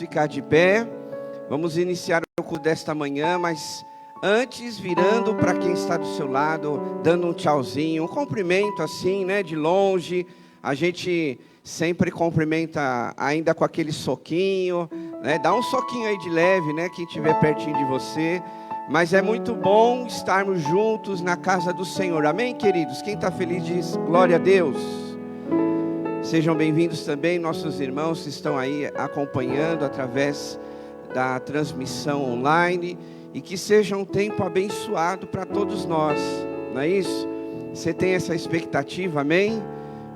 Ficar de pé, vamos iniciar o culto desta manhã, mas antes, virando para quem está do seu lado, dando um tchauzinho, um cumprimento assim, né, de longe. A gente sempre cumprimenta ainda com aquele soquinho, né, dá um soquinho aí de leve, né, quem estiver pertinho de você. Mas é muito bom estarmos juntos na casa do Senhor, amém, queridos? Quem está feliz diz glória a Deus. Sejam bem-vindos também nossos irmãos que estão aí acompanhando através da transmissão online, e que seja um tempo abençoado para todos nós, não é isso? Você tem essa expectativa, amém?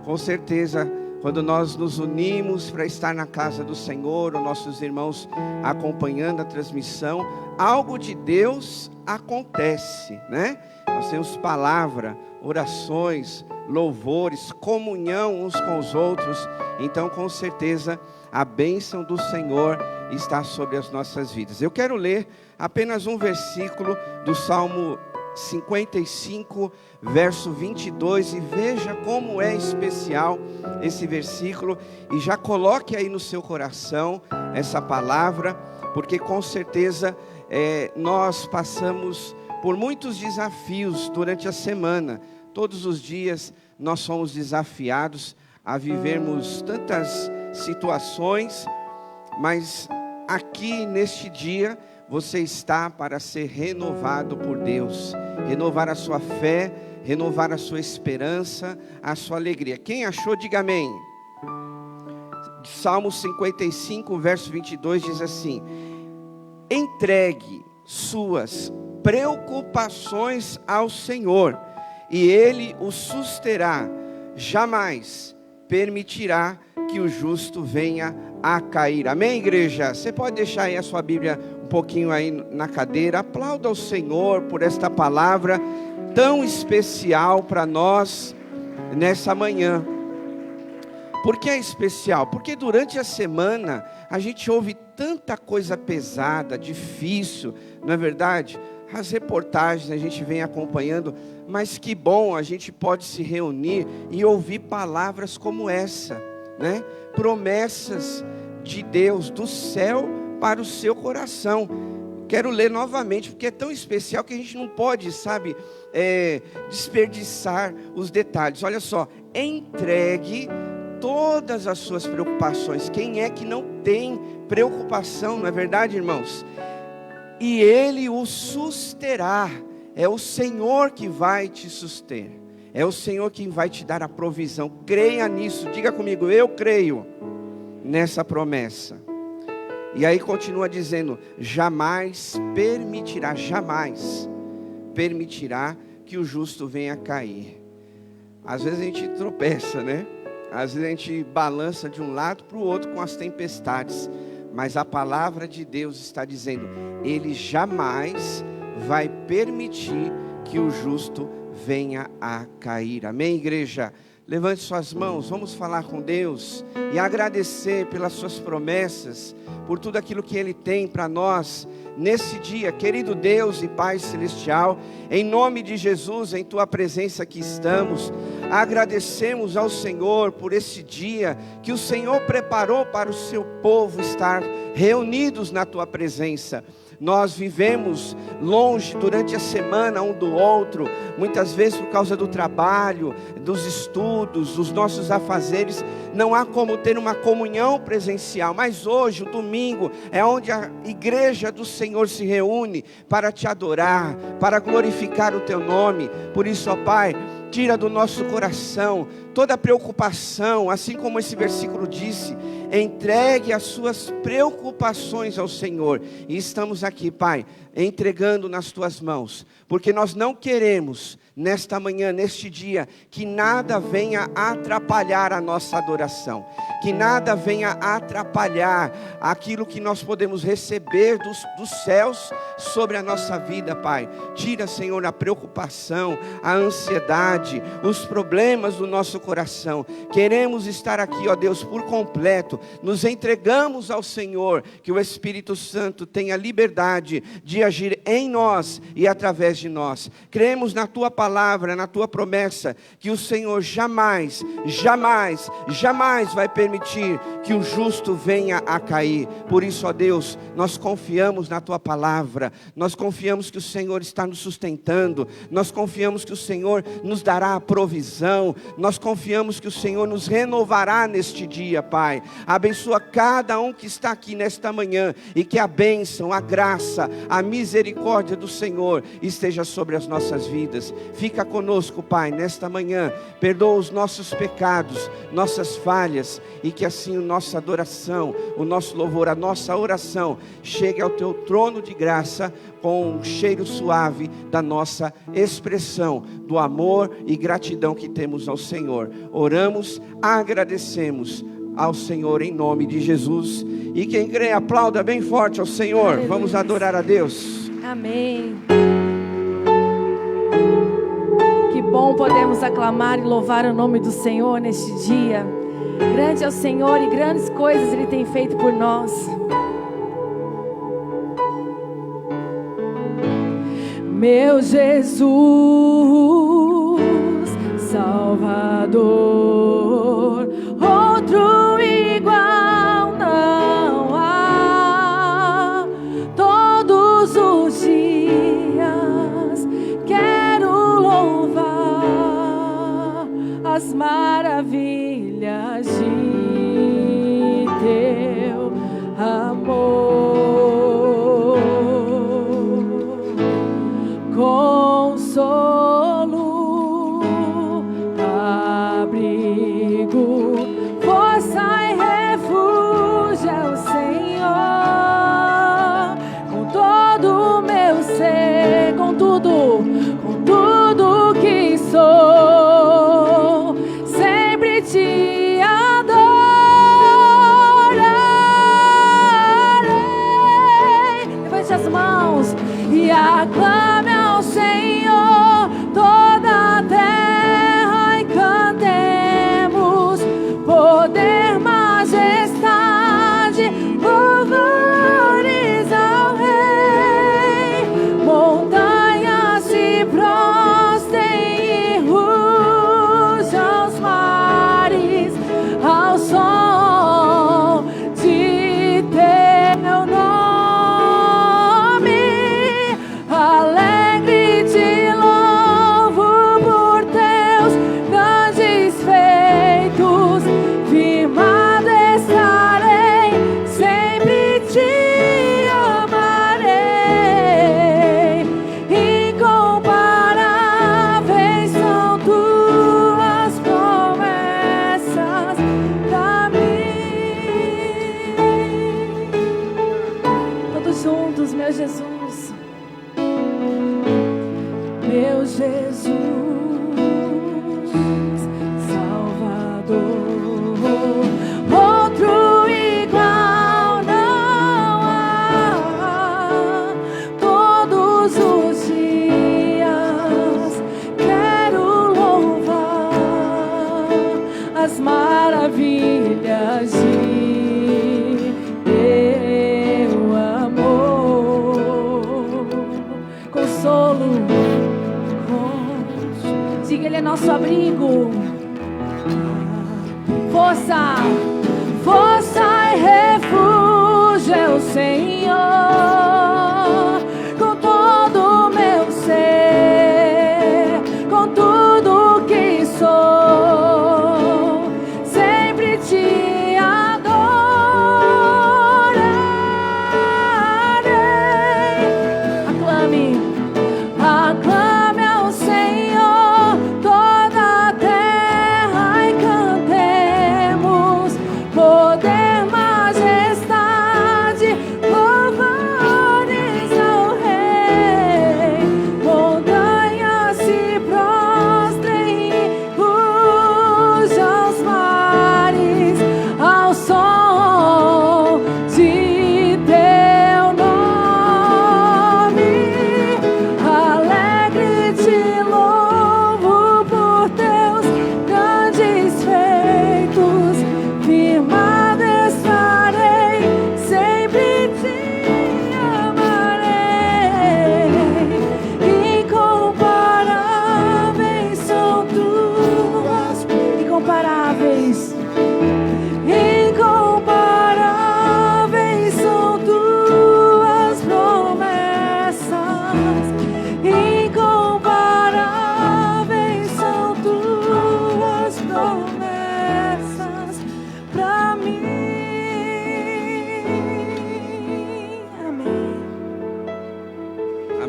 Com certeza, quando nós nos unimos para estar na casa do Senhor, os nossos irmãos acompanhando a transmissão, algo de Deus acontece, né? Nós temos palavra, orações, louvores, comunhão uns com os outros. Então, com certeza, a bênção do Senhor está sobre as nossas vidas. Eu quero ler apenas um versículo do Salmo 55, verso 22, e veja como é especial esse versículo, e já coloque aí no seu coração essa palavra, porque com certeza nós passamos por muitos desafios durante a semana. Todos os dias nós somos desafiados a vivermos tantas situações, mas aqui neste dia você está para ser renovado por Deus, renovar a sua fé, renovar a sua esperança, a sua alegria. Quem achou, diga amém. Salmo 55, verso 22 diz assim: entregue suas preocupações ao Senhor, e Ele o susterá, jamais permitirá que o justo venha a cair. Amém, igreja? Você pode deixar aí a sua Bíblia um pouquinho aí na cadeira. Aplauda ao Senhor por esta palavra tão especial para nós nessa manhã. Por que é especial? Porque durante a semana a gente ouve tanta coisa pesada, difícil, não é verdade? As reportagens a gente vem acompanhando, mas que bom a gente pode se reunir e ouvir palavras como essa, né? Promessas de Deus, do céu para o seu coração. Quero ler novamente, porque é tão especial que a gente não pode, sabe, desperdiçar os detalhes. Olha só: entregue todas as suas preocupações. Quem é que não tem preocupação, não é verdade, irmãos? E Ele o susterá. É o Senhor que vai te suster, é o Senhor quem vai te dar a provisão. Creia nisso, diga comigo: eu creio nessa promessa. E aí continua dizendo: jamais permitirá que o justo venha a cair. Às vezes a gente tropeça, né? Às vezes a gente balança de um lado para o outro com as tempestades, mas a palavra de Deus está dizendo: Ele jamais vai permitir que o justo venha a cair. Amém, igreja? Levante suas mãos, vamos falar com Deus e agradecer pelas suas promessas, por tudo aquilo que Ele tem para nós nesse dia. Querido Deus e Pai Celestial, em nome de Jesus, em Tua presença aqui estamos, agradecemos ao Senhor por esse dia que o Senhor preparou para o seu povo estar reunidos na Tua presença. Nós vivemos longe durante a semana um do outro, muitas vezes por causa do trabalho, dos estudos, dos nossos afazeres. Não há como ter uma comunhão presencial, mas hoje, o domingo, é onde a igreja do Senhor se reúne para te adorar, para glorificar o teu nome. Por isso, ó Pai, tira do nosso coração toda preocupação, assim como esse versículo disse: entregue as suas preocupações ao Senhor. E estamos aqui, Pai, entregando nas Tuas mãos, porque nós não queremos, nesta manhã, neste dia, que nada venha atrapalhar a nossa adoração, que nada venha atrapalhar aquilo que nós podemos receber dos céus sobre a nossa vida, Pai. Tira, Senhor, a preocupação, a ansiedade, os problemas do nosso coração. Queremos estar aqui, ó Deus, por completo. Nos entregamos ao Senhor, que o Espírito Santo tenha liberdade de agir em nós e através de nós. Cremos na Tua palavra, na Tua promessa, que o Senhor jamais vai permitir permitir que o justo venha a cair. Por isso, ó Deus, nós confiamos na Tua palavra, nós confiamos que o Senhor está nos sustentando, nós confiamos que o Senhor nos dará a provisão, nós confiamos que o Senhor nos renovará neste dia, Pai. Abençoa cada um que está aqui nesta manhã, e que a bênção, a graça, a misericórdia do Senhor esteja sobre as nossas vidas. Fica conosco, Pai, nesta manhã. Perdoa os nossos pecados, nossas falhas, e que assim a nossa adoração, o nosso louvor, a nossa oração chegue ao Teu trono de graça com um cheiro suave da nossa expressão, do amor e gratidão que temos ao Senhor. Oramos, agradecemos ao Senhor em nome de Jesus. E quem crê, aplauda bem forte ao Senhor. Aleluia. Vamos adorar a Deus. Amém. Que bom podemos aclamar e louvar o nome do Senhor neste dia. Grande é o Senhor e grandes coisas Ele tem feito por nós. Meu Jesus, Salvador, outro igual não há. Todos os dias quero louvar as maravilhas de Teu amor. Consolo, abrigo, força e refúgio é o Senhor. Com todo o meu ser, com tudo que sou, sempre te adorarei. Levante as mãos e aclame ao Senhor toda a terra e cantemos poder, majestade, louvores ao Rei. Montanhas se prostrem e rujam os mares ao som de Teu nome. Alegre te louvo por Teus grandes feitos, firmado estarei, sempre te amarei. Incomparáveis são Tuas promessas pra mim. Todos juntos, meu Jesus. Meu Jesus, Salvador, outro igual não há. Todos os dias quero louvar as maravilhas de Teu amor. Consolo, diga, Ele é nosso abrigo. Força, força e refúgio é o Senhor. Com todo o meu ser, com tudo que sou, sempre te adorarei. Aclame, aclame ao Senhor toda a terra e cantemos poder, majestade, louvor.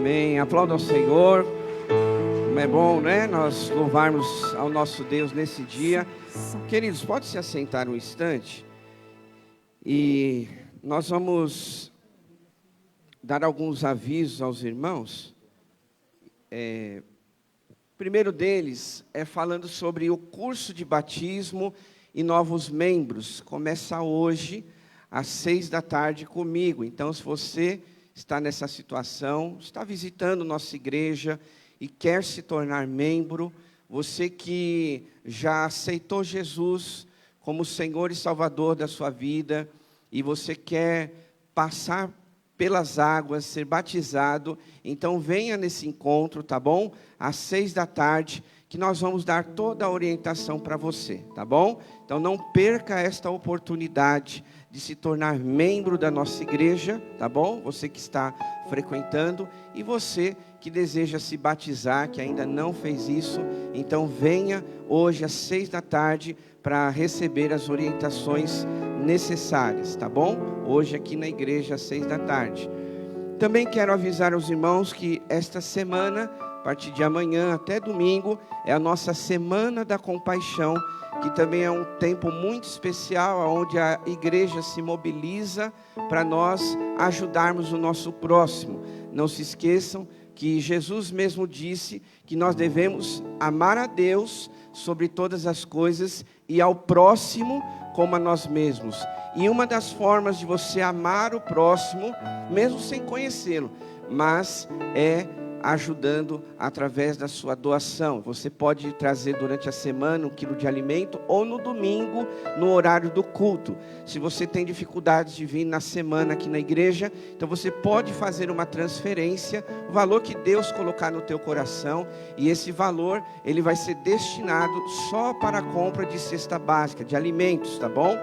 Amém. Aplauda ao Senhor. Como é bom, né? Nós louvarmos ao nosso Deus nesse dia. Queridos, pode se assentar um instante. E nós vamos dar alguns avisos aos irmãos. O primeiro deles é falando sobre o curso de batismo e novos membros. Começa hoje, às 6h comigo. Então, se você está nessa situação, está visitando nossa igreja e quer se tornar membro, você que já aceitou Jesus como Senhor e Salvador da sua vida, e você quer passar pelas águas, ser batizado, então venha nesse encontro, tá bom? Às 6h, que nós vamos dar toda a orientação para você, tá bom? Então não perca esta oportunidade de se tornar membro da nossa igreja, tá bom? Você que está frequentando e você que deseja se batizar, que ainda não fez isso, então venha hoje às 6h para receber as orientações necessárias, tá bom? Hoje aqui na igreja às 6h. Também quero avisar aos irmãos que esta semana, a partir de amanhã até domingo, é a nossa Semana da Compaixão, que também é um tempo muito especial, onde a igreja se mobiliza para nós ajudarmos o nosso próximo. Não se esqueçam que Jesus mesmo disse que nós devemos amar a Deus sobre todas as coisas e ao próximo como a nós mesmos. E uma das formas de você amar o próximo, mesmo sem conhecê-lo, mas é ajudando através da sua doação. Você pode trazer durante a semana 1 quilo de alimento ou no domingo, no horário do culto. Se você tem dificuldades de vir na semana aqui na igreja, então você pode fazer uma transferência, o valor que Deus colocar no teu coração, e esse valor, ele vai ser destinado só para a compra de cesta básica, de alimentos, tá bom?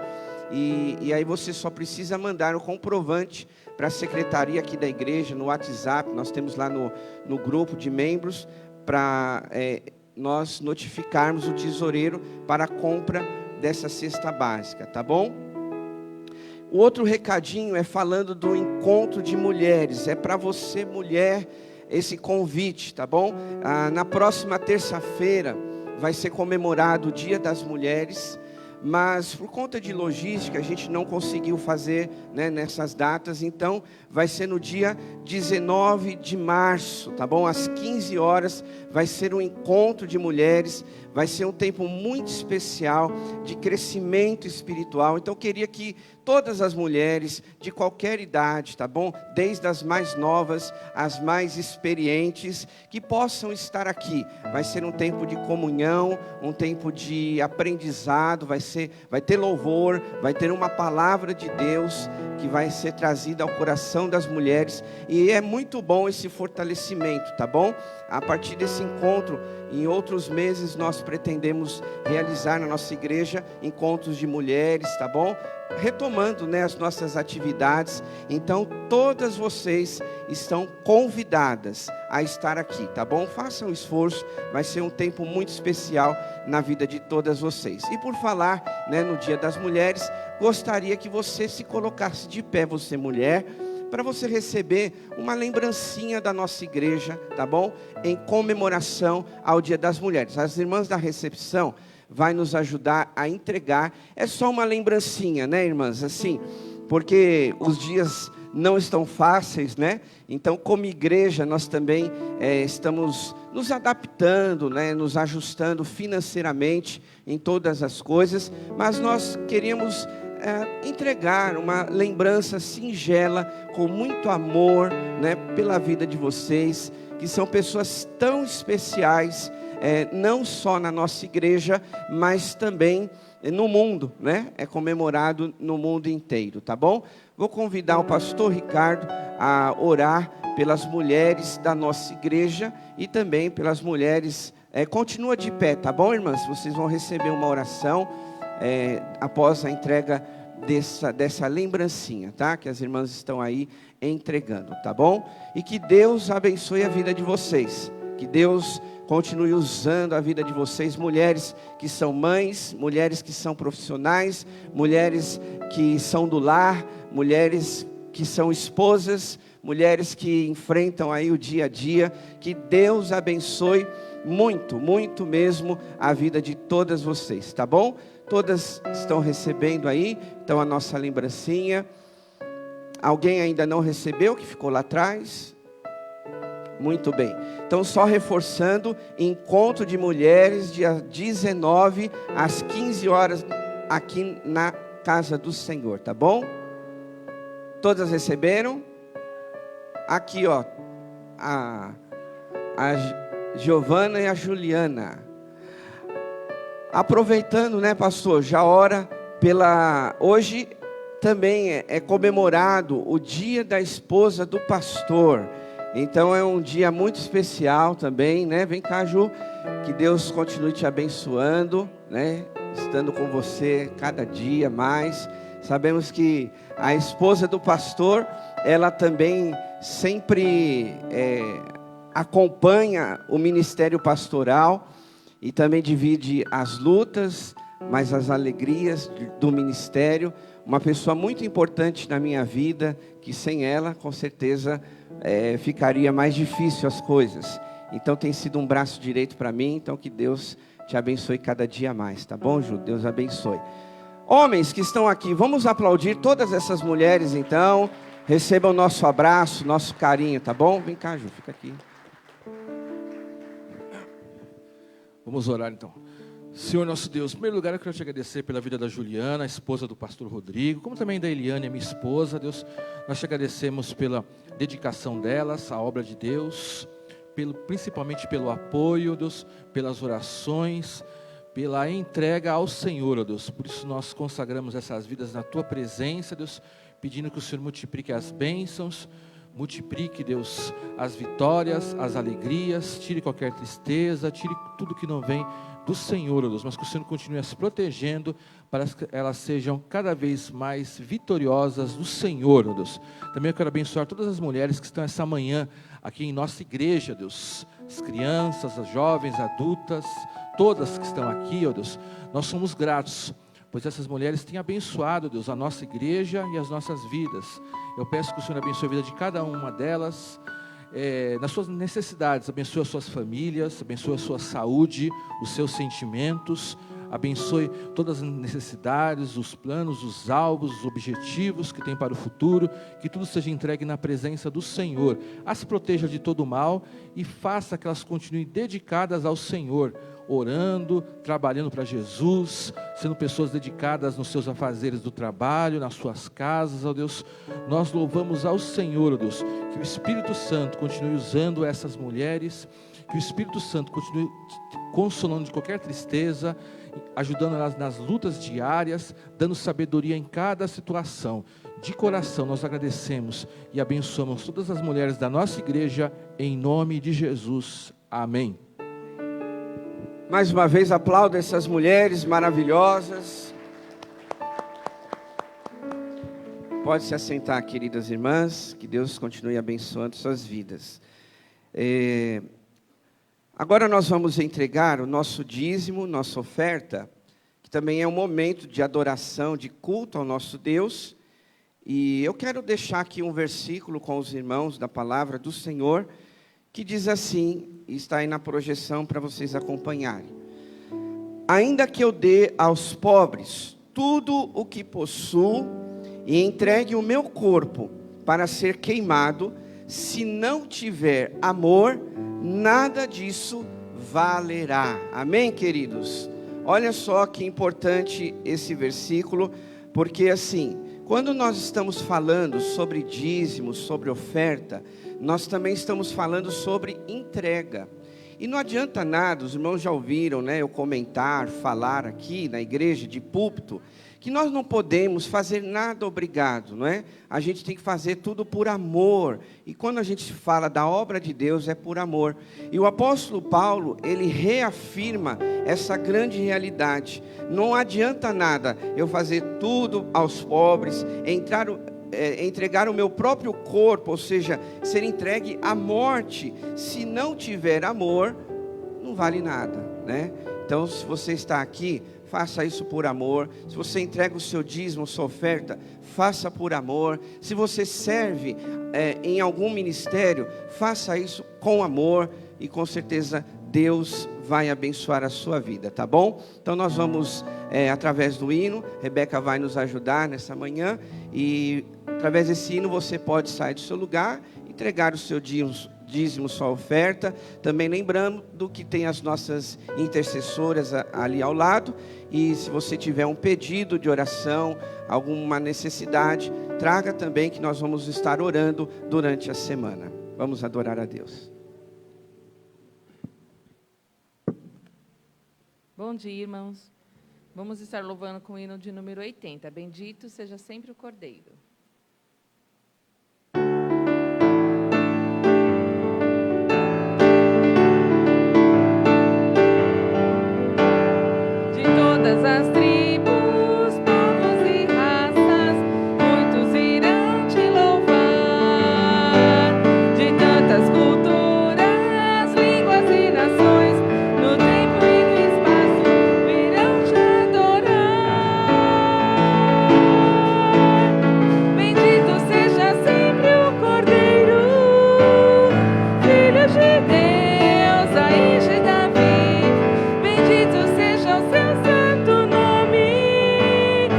E aí você só precisa mandar o comprovante para a secretaria aqui da igreja, no WhatsApp, nós temos lá no grupo de membros, para nós notificarmos o tesoureiro para a compra dessa cesta básica, tá bom? O outro recadinho é falando do encontro de mulheres, é para você mulher esse convite, tá bom? Na próxima terça-feira vai ser comemorado o Dia das Mulheres, mas por conta de logística a gente não conseguiu fazer, né, nessas datas, então vai ser no dia 19 de março, tá bom? Às 15 horas vai ser um encontro de mulheres, vai ser um tempo muito especial de crescimento espiritual. Então eu queria que todas as mulheres de qualquer idade, tá bom? Desde as mais novas, as mais experientes, que possam estar aqui. Vai ser um tempo de comunhão, um tempo de aprendizado, vai ter louvor, vai ter uma palavra de Deus que vai ser trazida ao coração das mulheres, e é muito bom esse fortalecimento, tá bom? A partir desse encontro, em outros meses nós pretendemos realizar na nossa igreja encontros de mulheres, tá bom? Retomando, né, as nossas atividades. Então todas vocês estão convidadas a estar aqui, tá bom? Façam um esforço, vai ser um tempo muito especial na vida de todas vocês. E por falar, né, no Dia das Mulheres, gostaria que você se colocasse de pé, você mulher, para você receber uma lembrancinha da nossa igreja, tá bom? Em comemoração ao Dia das Mulheres. As irmãs da recepção vai nos ajudar a entregar. É só uma lembrancinha, né, irmãs? Assim, porque os dias não estão fáceis, né? Então, como igreja, nós também estamos nos adaptando, né? Nos ajustando financeiramente em todas as coisas, mas nós queríamos entregar uma lembrança singela, com muito amor, né? Pela vida de vocês, que são pessoas tão especiais, não só na nossa igreja, mas também no mundo, né? É comemorado no mundo inteiro, tá bom? Vou convidar o pastor Ricardo a orar pelas mulheres da nossa igreja e também pelas mulheres. Continua de pé, tá bom, irmãs? Vocês vão receber uma oração após a entrega dessa lembrancinha, tá? Que as irmãs estão aí entregando, tá bom? E que Deus abençoe a vida de vocês. Que Deus continue usando a vida de vocês, mulheres que são mães, mulheres que são profissionais, mulheres que são do lar, mulheres que são esposas, mulheres que enfrentam aí o dia a dia. Que Deus abençoe muito, muito mesmo a vida de todas vocês, tá bom? Todas estão recebendo aí, então a nossa lembrancinha. Alguém ainda não recebeu, que ficou lá atrás? Muito bem. Então, só reforçando, encontro de mulheres, dia 19, às 15 horas, aqui na casa do Senhor, tá bom? Todas receberam? Aqui, ó, a Giovana e a Juliana. Aproveitando, né, pastor, já ora pela... Hoje também é comemorado o dia da esposa do pastor. Então é um dia muito especial também, né? Vem cá, Ju, que Deus continue te abençoando, né? Estando com você cada dia mais. Sabemos que a esposa do pastor, ela também sempre acompanha o ministério pastoral e também divide as lutas, mas as alegrias do ministério. Uma pessoa muito importante na minha vida, que sem ela, com certeza, ficaria mais difícil as coisas. Então tem sido um braço direito para mim, então que Deus te abençoe cada dia mais, tá bom, Ju? Deus abençoe. Homens que estão aqui, vamos aplaudir todas essas mulheres então. Recebam o nosso abraço, nosso carinho, tá bom? Vem cá, Ju, fica aqui. Vamos orar então. Senhor nosso Deus, em primeiro lugar eu quero te agradecer pela vida da Juliana, a esposa do pastor Rodrigo, como também da Eliane, a minha esposa. Deus, nós te agradecemos pela dedicação delas à obra de Deus, principalmente pelo apoio, Deus, pelas orações, pela entrega ao Senhor, ó Deus. Por isso nós consagramos essas vidas na tua presença, Deus, pedindo que o Senhor multiplique as bênçãos, multiplique, Deus, as vitórias, as alegrias, tire qualquer tristeza, tire tudo que não vem do Senhor, ó Deus, mas que o Senhor continue as protegendo, para que elas sejam cada vez mais vitoriosas do Senhor, ó Deus. Também eu quero abençoar todas as mulheres que estão essa manhã aqui em nossa igreja, Deus, as crianças, as jovens, adultas, todas que estão aqui, ó Deus. Nós somos gratos, pois essas mulheres têm abençoado, Deus, a nossa igreja e as nossas vidas. Eu peço que o Senhor abençoe a vida de cada uma delas, nas suas necessidades, abençoe as suas famílias, abençoe a sua saúde, os seus sentimentos, abençoe todas as necessidades, os planos, os alvos, os objetivos que tem para o futuro, que tudo seja entregue na presença do Senhor. As proteja de todo o mal e faça que elas continuem dedicadas ao Senhor, orando, trabalhando para Jesus, sendo pessoas dedicadas nos seus afazeres do trabalho, nas suas casas, ó Deus. Nós louvamos ao Senhor, ó Deus, que o Espírito Santo continue usando essas mulheres, que o Espírito Santo continue consolando de qualquer tristeza, ajudando elas nas lutas diárias, dando sabedoria em cada situação. De coração nós agradecemos e abençoamos todas as mulheres da nossa igreja, em nome de Jesus. Amém. Mais uma vez aplaudo essas mulheres maravilhosas. Pode se assentar, queridas irmãs, que Deus continue abençoando suas vidas. Agora nós vamos entregar o nosso dízimo, nossa oferta, que também é um momento de adoração, de culto ao nosso Deus. E eu quero deixar aqui um versículo com os irmãos da palavra do Senhor, que diz assim, e está aí na projeção para vocês acompanharem. Ainda que eu dê aos pobres tudo o que possuo e entregue o meu corpo para ser queimado, se não tiver amor, nada disso valerá. Amém, queridos? Olha só que importante esse versículo, porque assim, quando nós estamos falando sobre dízimo, sobre oferta, nós também estamos falando sobre entrega. E não adianta nada, os irmãos já ouviram, né, eu comentar, falar aqui na igreja de púlpito, que nós não podemos fazer nada obrigado, não é? A gente tem que fazer tudo por amor. E quando a gente fala da obra de Deus, é por amor. E o apóstolo Paulo, ele reafirma essa grande realidade. Não adianta nada eu fazer tudo aos pobres, entregar o meu próprio corpo, ou seja, ser entregue à morte. Se não tiver amor, não vale nada, né? Então, se você está aqui faça isso por amor. Se você entrega o seu dízimo, sua oferta, faça por amor. Se você serve em algum ministério, faça isso com amor. E com certeza Deus vai abençoar a sua vida, tá bom? Então nós vamos, através do hino, Rebeca vai nos ajudar nessa manhã. E através desse hino você pode sair do seu lugar, entregar o seu dízimo, sua oferta. Também lembrando que tem as nossas intercessoras ali ao lado. E se você tiver um pedido de oração, alguma necessidade, traga também, que nós vamos estar orando durante a semana. Vamos adorar a Deus. Bom dia, irmãos. Vamos estar louvando com o hino de número 80. Bendito seja sempre o Cordeiro. De todas as tribos, povos e raças, muitos irão te louvar. De tantas culturas, línguas e nações, no tempo e no espaço virão te adorar. Bendito seja sempre o Cordeiro, Filho de Deus, raiz de Davi. Bendito seja o seu santo nome,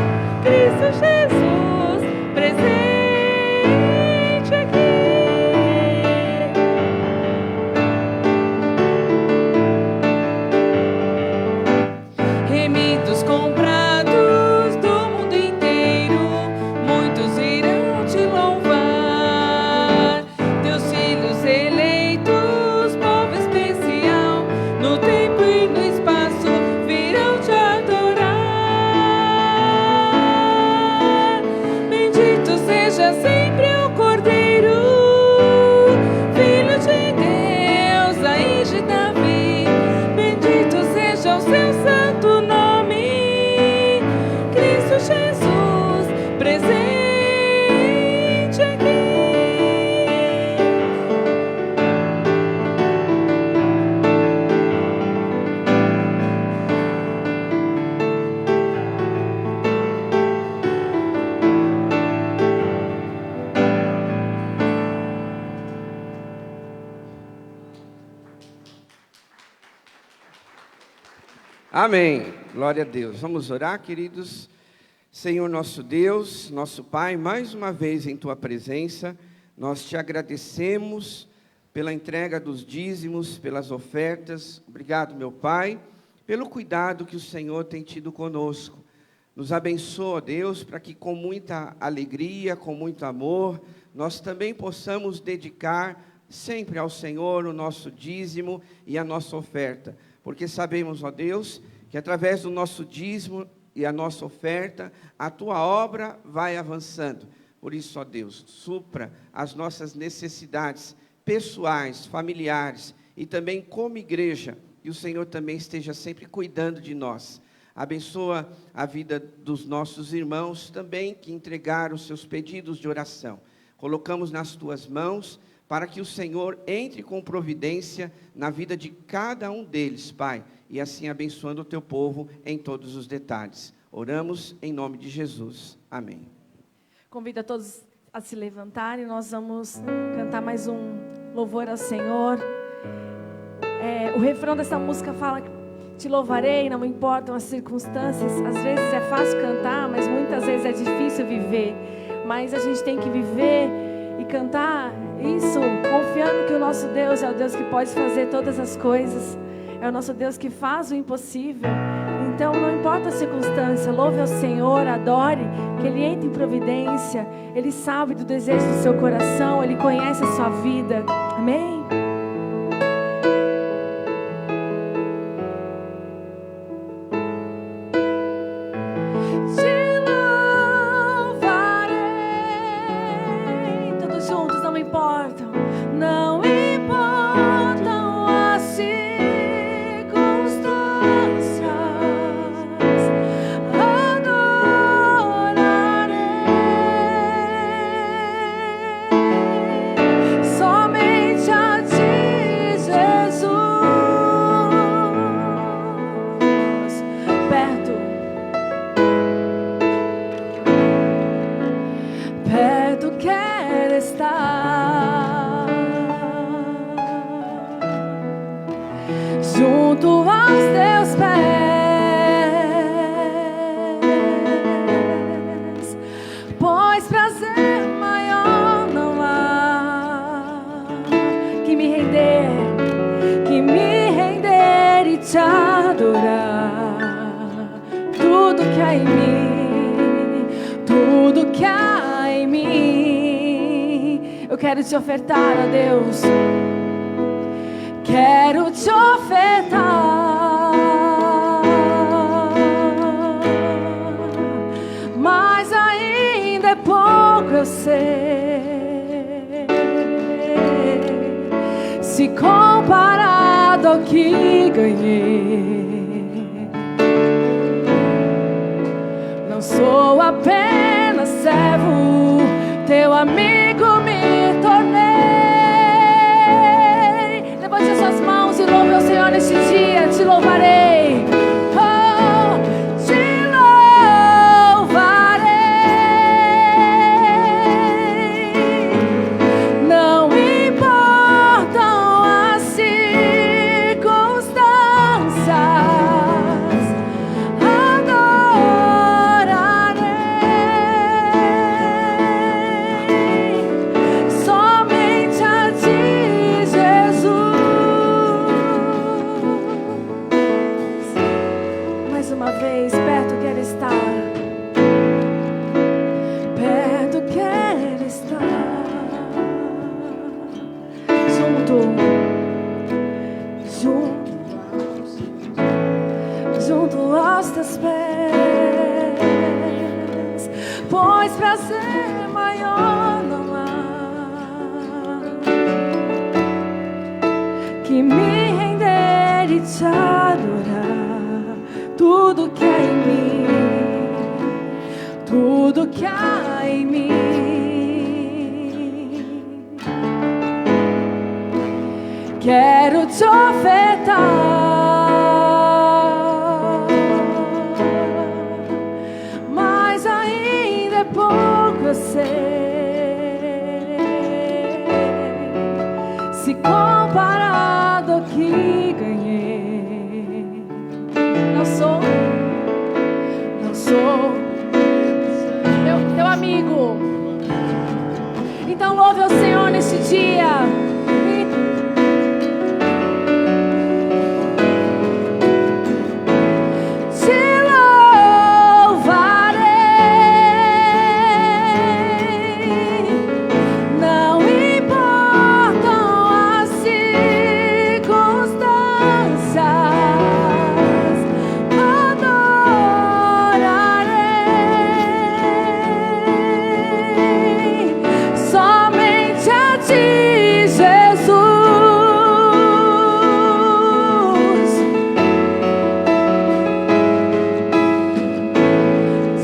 Cristo Jesus, presente aqui. Remidos comprados do mundo inteiro, muitos irão te louvar. Teus filhos eleitos, povo especial, no tempo e no espaço virão te adorar. Bendito seja sempre o Cordeiro, Filho de Deus, raiz de Davi. Bendito seja o seu santo nome, Cristo Jesus, presente aqui. Amém. Glória a Deus. Vamos orar, queridos. Senhor nosso Deus, nosso Pai, mais uma vez em Tua presença, nós te agradecemos pela entrega dos dízimos, pelas ofertas. Obrigado, meu Pai, pelo cuidado que o Senhor tem tido conosco. Nos abençoa, Deus, para que com muita alegria, com muito amor, nós também possamos dedicar sempre ao Senhor o nosso dízimo e a nossa oferta. Porque sabemos, ó Deus, que através do nosso dízimo e a nossa oferta, a Tua obra vai avançando. Por isso, ó Deus, supra as nossas necessidades pessoais, familiares e também como igreja. E o Senhor também esteja sempre cuidando de nós. Abençoa a vida dos nossos irmãos também que entregaram os seus pedidos de oração. Colocamos nas Tuas mãos para que o Senhor entre com providência na vida de cada um deles, Pai, e assim abençoando o Teu povo em todos os detalhes. Oramos em nome de Jesus. Amém. Convido a todos a se levantarem. Nós vamos cantar mais um louvor ao Senhor. O refrão dessa música fala: te louvarei, não importam as circunstâncias. Às vezes é fácil cantar, mas muitas vezes é difícil viver. Mas a gente tem que viver e cantar isso, confiando que o nosso Deus é o Deus que pode fazer todas as coisas. É o nosso Deus que faz o impossível. Então não importa a circunstância, louve ao Senhor, adore, que Ele entra em providência. Ele sabe do desejo do seu coração, Ele conhece a sua vida. Amém? Somente a Ti. Eu quero te ofertar, ó Deus. Quero te ofertar, mas ainda é pouco, eu sei, se comparado ao que ganhei. Não sou apenas servo, teu amigo me tornei. Levante as suas mãos e louve ao Senhor neste dia. Te louvarei, oh, te louvarei. Não importam as circunstâncias, adorarei somente a ti, Jesus. Mais uma vez, perto quero estar, perto quero estar, junto aos teus pés, pois prazer maior não há que me render e te adorar. Tudo que há em mim, tudo que há em mim, quero te ofertar, mas ainda é pouco, eu sei, se comparado ao que ganhei. Não sou teu amigo. Então louve ao Senhor neste dia. Te louvarei. Não importam as circunstâncias, adorarei somente a ti, Jesus.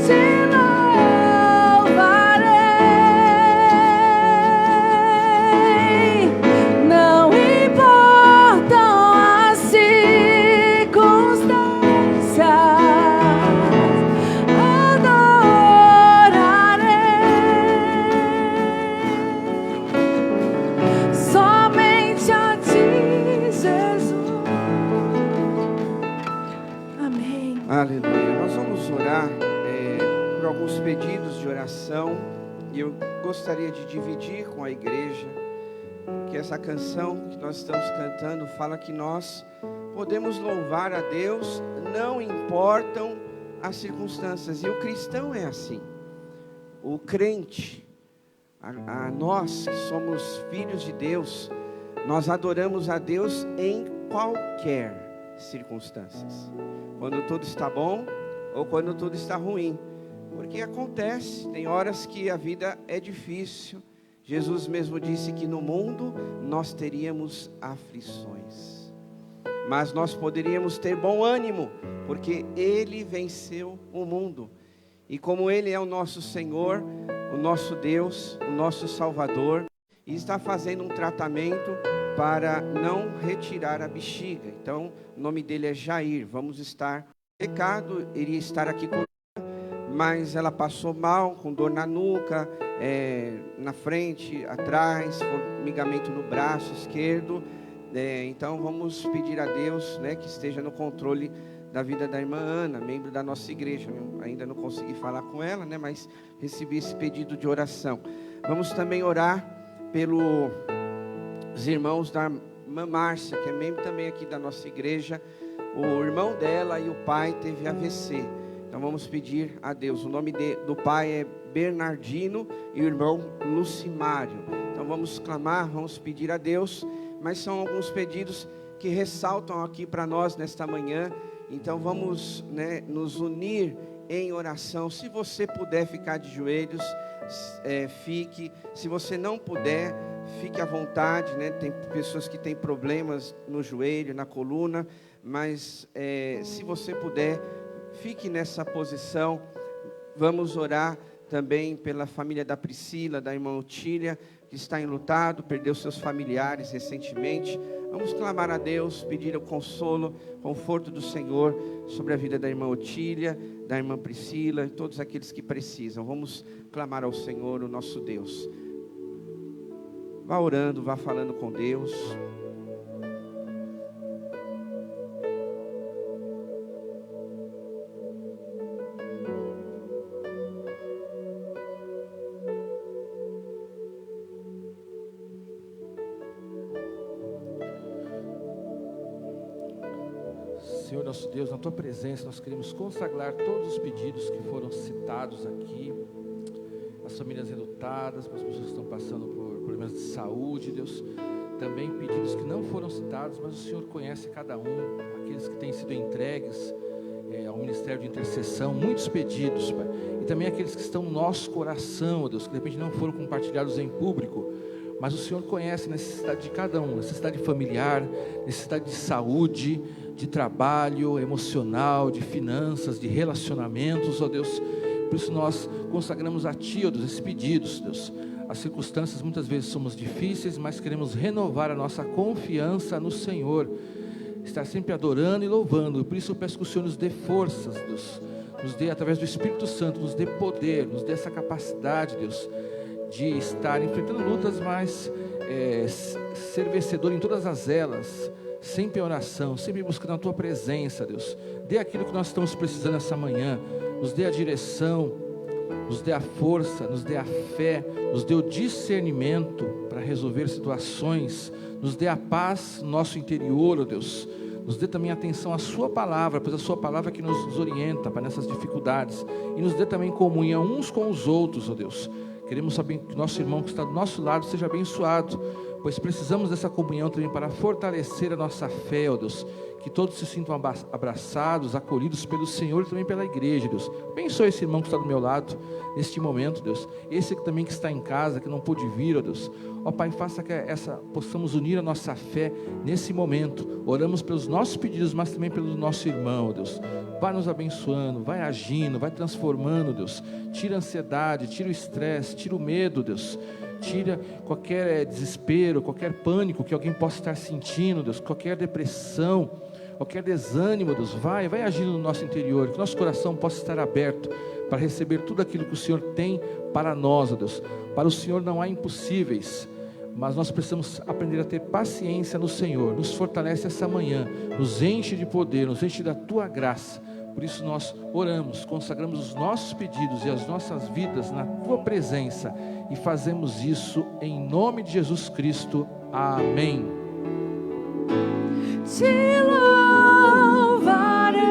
Te louvarei. Não importam as circunstâncias, adorarei somente a ti, Jesus. Amém. Aleluia. Nós vamos orar por alguns pedidos de oração. E eu gostaria de dividir com a igreja, que essa canção que nós estamos cantando fala que nós podemos louvar a Deus, não importam as circunstâncias. E o cristão é assim. O crente, a nós que somos filhos de Deus, nós adoramos a Deus em qualquer circunstâncias. Quando tudo está bom ou quando tudo está ruim. Porque acontece, tem horas que a vida é difícil. Jesus mesmo disse que no mundo nós teríamos aflições, mas nós poderíamos ter bom ânimo, porque Ele venceu o mundo. E como Ele é o nosso Senhor, o nosso Deus, o nosso Salvador, e está fazendo um tratamento para não retirar a bexiga. Então, o nome dele é Jair. Vamos estar, pecado, iria estar aqui com ela, mas ela passou mal, com dor na nuca, na frente, atrás, formigamento no braço esquerdo. Então vamos pedir a Deus, né, que esteja no controle da vida da irmã Ana, membro da nossa igreja. Eu ainda não consegui falar com ela, né, mas recebi esse pedido de oração. Vamos também orar pelos irmãos da irmã Márcia, que é membro também aqui da nossa igreja. O irmão dela e o pai teve AVC. Então vamos pedir a Deus. O nome do pai é Bernardino e o irmão Lucimário. Então Então vamos clamar, vamos pedir a Deus, mas são alguns pedidos que ressaltam aqui para nós nesta manhã. Então vamos, nos unir em oração. Se você puder ficar de joelhos, fique. Se você não puder, fique à vontade, Tem pessoas que têm problemas no joelho, na coluna, mas se você puder, fique nessa posição. Vamos orar também pela família da Priscila, da irmã Otília, que está enlutado, perdeu seus familiares recentemente. Vamos clamar a Deus, pedir o consolo, conforto do Senhor sobre a vida da irmã Otília, da irmã Priscila e todos aqueles que precisam. Vamos clamar ao Senhor, o nosso Deus. Vá orando, vá falando com Deus. Senhor nosso Deus, na Tua presença nós queremos consagrar todos os pedidos que foram citados aqui, as famílias enlutadas, as pessoas que estão passando por problemas de saúde, Deus, também pedidos que não foram citados, mas o Senhor conhece cada um, aqueles que têm sido entregues ao Ministério de Intercessão, muitos pedidos, Pai, e também aqueles que estão no nosso coração, Deus, que de repente não foram compartilhados em público, mas o Senhor conhece a necessidade de cada um, necessidade familiar, necessidade de saúde, de trabalho emocional, de finanças, de relacionamentos, ó Deus. Por isso nós consagramos a Ti, ó Deus, esses pedidos, Deus. As circunstâncias muitas vezes somos difíceis, mas queremos renovar a nossa confiança no Senhor, estar sempre adorando e louvando. Por isso eu peço que o Senhor nos dê forças, Deus, nos dê através do Espírito Santo, nos dê poder, nos dê essa capacidade, Deus, de estar enfrentando lutas, mas ser vencedor em todas as elas, sempre em oração, sempre buscando a Tua presença, Deus. Dê aquilo que nós estamos precisando essa manhã, nos dê a direção, nos dê a força, nos dê a fé, nos dê o discernimento para resolver situações, nos dê a paz no nosso interior, ó Deus. Nos dê também atenção à Sua palavra, pois a Sua palavra é que nos orienta para nessas dificuldades, e nos dê também comunhão uns com os outros, ó Deus. Queremos saber que o nosso irmão que está do nosso lado seja abençoado, pois precisamos dessa comunhão também para fortalecer a nossa fé, ó Deus. Que todos se sintam abraçados, acolhidos pelo Senhor e também pela igreja, Deus. Abençoe esse irmão que está do meu lado neste momento, Deus. Esse também que está em casa, que não pôde vir, ó Deus. Ó Pai, faça que possamos unir a nossa fé nesse momento. Oramos pelos nossos pedidos, mas também pelo nosso irmão, ó Deus. Vai nos abençoando, vai agindo, vai transformando, Deus. Tira a ansiedade, tira o estresse, tira o medo, Deus. Tira qualquer desespero, qualquer pânico que alguém possa estar sentindo, Deus. Qualquer depressão, qualquer desânimo, Deus. Vai agindo no nosso interior, que nosso coração possa estar aberto para receber tudo aquilo que o Senhor tem para nós, ó Deus. Para o Senhor não há impossíveis, mas nós precisamos aprender a ter paciência no Senhor. Nos fortalece essa manhã, nos enche de poder, nos enche da Tua graça. Por isso nós oramos, consagramos os nossos pedidos e as nossas vidas na Tua presença, e fazemos isso em nome de Jesus Cristo. Amém. Te louvarei,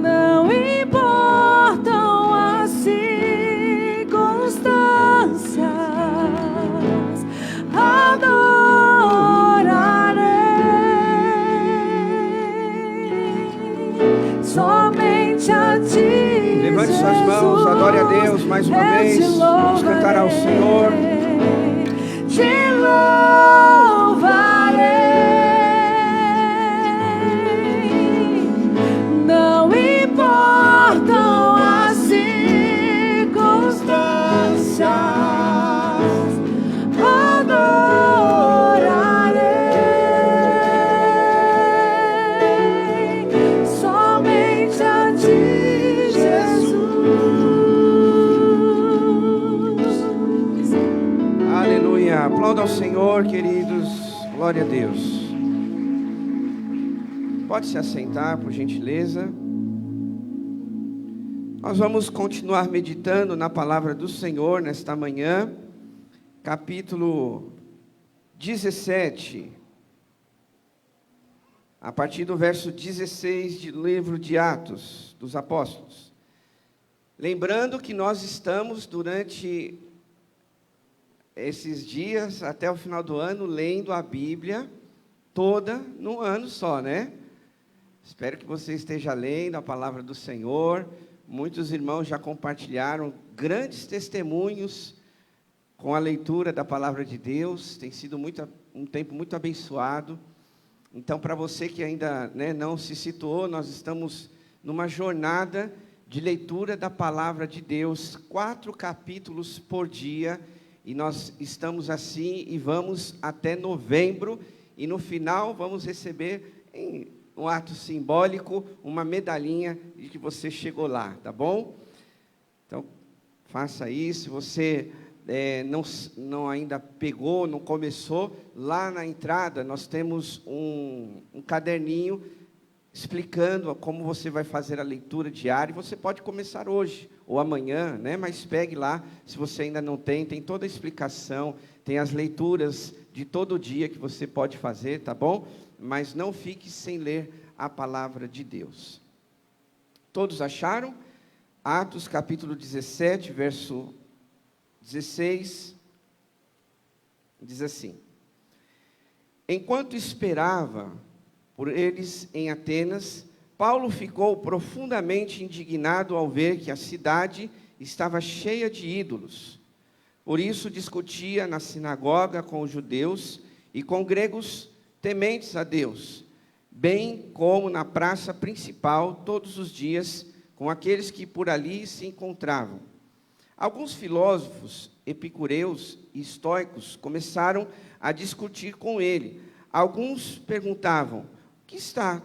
não importam as circunstâncias, adorarei somente a Ti. Levante suas mãos, adore a Deus mais uma vez. Vamos cantar ao Senhor. Te louvarei, não importam as circunstâncias, adorarei somente a Ti, Jesus. Aleluia. Aplauda ao Senhor, queridos. Glória a Deus. Pode se assentar, por gentileza. Nós vamos continuar meditando na palavra do Senhor nesta manhã. Capítulo 17. A partir do verso 16 do livro de Atos dos Apóstolos. Lembrando que nós estamos, durante esses dias, até o final do ano, lendo a Bíblia toda num ano só, né? Espero que você esteja lendo a palavra do Senhor. Muitos irmãos já compartilharam grandes testemunhos com a leitura da palavra de Deus. Tem sido um tempo muito abençoado. Então, para você que ainda não se situou, nós estamos numa jornada de leitura da palavra de Deus, 4 capítulos por dia, e nós estamos assim e vamos até novembro, e no final vamos receber, em um ato simbólico, uma medalhinha de que você chegou lá, tá bom? Então, faça isso. Se você não ainda pegou, não começou, lá na entrada nós temos um caderninho explicando como você vai fazer a leitura diária. Você pode começar hoje ou amanhã, né? Mas pegue lá, se você ainda não tem toda a explicação, tem as leituras de todo dia que você pode fazer, tá bom? Mas não fique sem ler a palavra de Deus. Todos acharam? Atos capítulo 17, verso 16, diz assim: enquanto esperava por eles em Atenas, Paulo ficou profundamente indignado ao ver que a cidade estava cheia de ídolos. Por isso discutia na sinagoga com os judeus e com gregos tementes a Deus, bem como na praça principal todos os dias com aqueles que por ali se encontravam. Alguns filósofos epicureus e estoicos começaram a discutir com ele. Alguns perguntavam: o que está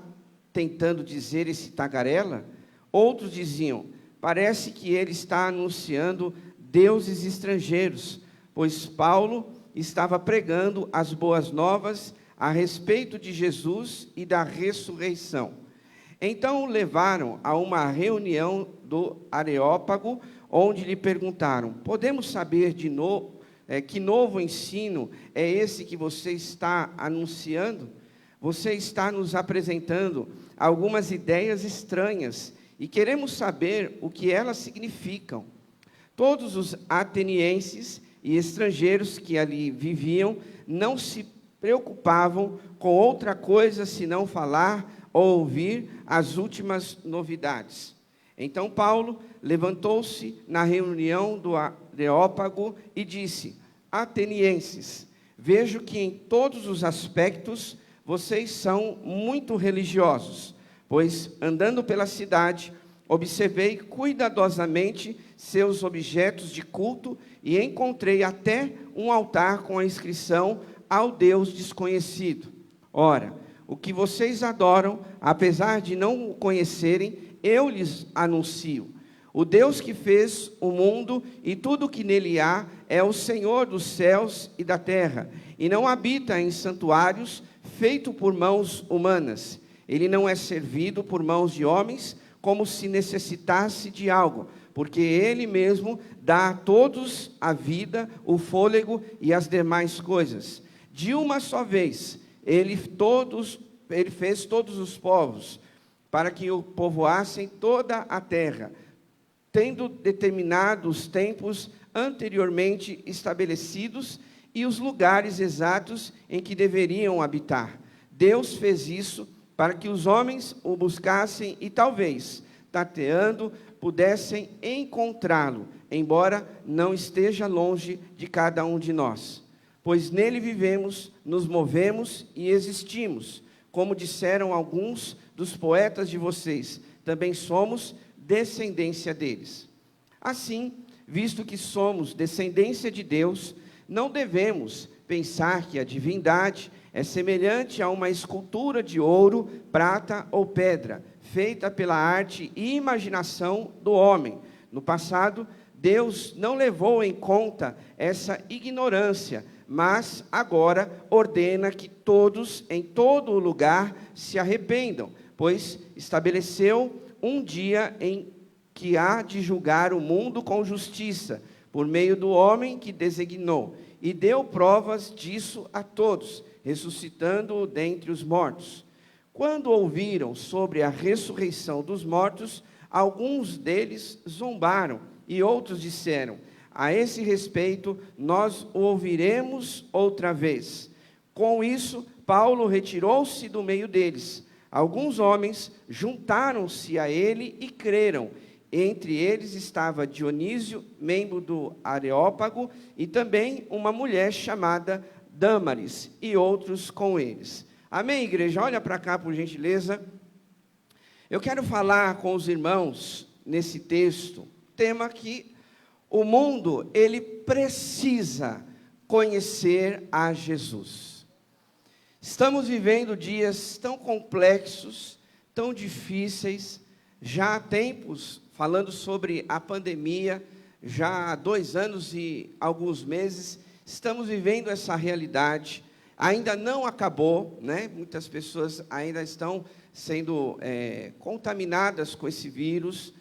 tentando dizer esse tagarela? Outros diziam: parece que ele está anunciando deuses estrangeiros, pois Paulo estava pregando as boas novas a respeito de Jesus e da ressurreição. Então o levaram a uma reunião do Areópago, onde lhe perguntaram: podemos saber que novo ensino é esse que você está anunciando? Você está nos apresentando algumas ideias estranhas e queremos saber o que elas significam. Todos os atenienses e estrangeiros que ali viviam não se preocupavam com outra coisa senão falar ou ouvir as últimas novidades. Então Paulo levantou-se na reunião do Areópago e disse: atenienses, vejo que em todos os aspectos vocês são muito religiosos, pois andando pela cidade, observei cuidadosamente seus objetos de culto e encontrei até um altar com a inscrição ao Deus desconhecido. Ora, o que vocês adoram, apesar de não o conhecerem, eu lhes anuncio. O Deus que fez o mundo e tudo o que nele há é o Senhor dos céus e da terra, e não habita em santuários feitos por mãos humanas. Ele não é servido por mãos de homens, como se necessitasse de algo, porque Ele mesmo dá a todos a vida, o fôlego e as demais coisas. De uma só vez, Ele fez todos os povos, para que o povoassem toda a terra, tendo determinado os tempos anteriormente estabelecidos e os lugares exatos em que deveriam habitar. Deus fez isso para que os homens o buscassem e talvez, tateando, pudessem encontrá-lo, embora não esteja longe de cada um de nós. Pois nele vivemos, nos movemos e existimos. Como disseram alguns dos poetas de vocês, também somos descendência deles. Assim, visto que somos descendência de Deus, não devemos pensar que a divindade é semelhante a uma escultura de ouro, prata ou pedra, feita pela arte e imaginação do homem. No passado, Deus não levou em conta essa ignorância, mas agora ordena que todos, em todo lugar, se arrependam, pois estabeleceu um dia em que há de julgar o mundo com justiça, por meio do homem que designou, e deu provas disso a todos, ressuscitando-o dentre os mortos. Quando ouviram sobre a ressurreição dos mortos, alguns deles zombaram, e outros disseram: a esse respeito, nós o ouviremos outra vez. Com isso, Paulo retirou-se do meio deles. Alguns homens juntaram-se a ele e creram. Entre eles estava Dionísio, membro do Areópago, e também uma mulher chamada Dâmaris, e outros com eles. Amém, igreja? Olha para cá, por gentileza. Eu quero falar com os irmãos nesse texto, tema que o mundo, ele precisa conhecer a Jesus. Estamos vivendo dias tão complexos, tão difíceis, já há tempos, falando sobre a pandemia, já há 2 anos e alguns meses, estamos vivendo essa realidade, ainda não acabou, né? Muitas pessoas ainda estão sendo contaminadas com esse vírus,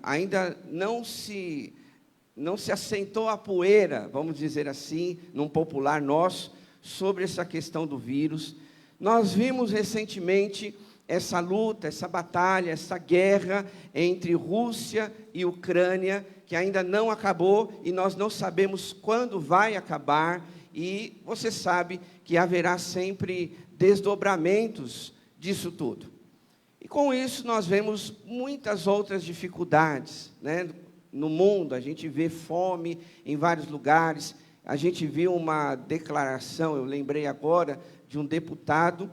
ainda não se assentou a poeira, vamos dizer assim, num popular nosso, sobre essa questão do vírus. Nós vimos recentemente essa luta, essa batalha, essa guerra entre Rússia e Ucrânia, que ainda não acabou e nós não sabemos quando vai acabar, e você sabe que haverá sempre desdobramentos disso tudo. E com isso nós vemos muitas outras dificuldades, né? No mundo, a gente vê fome em vários lugares, a gente viu uma declaração, eu lembrei agora, de um deputado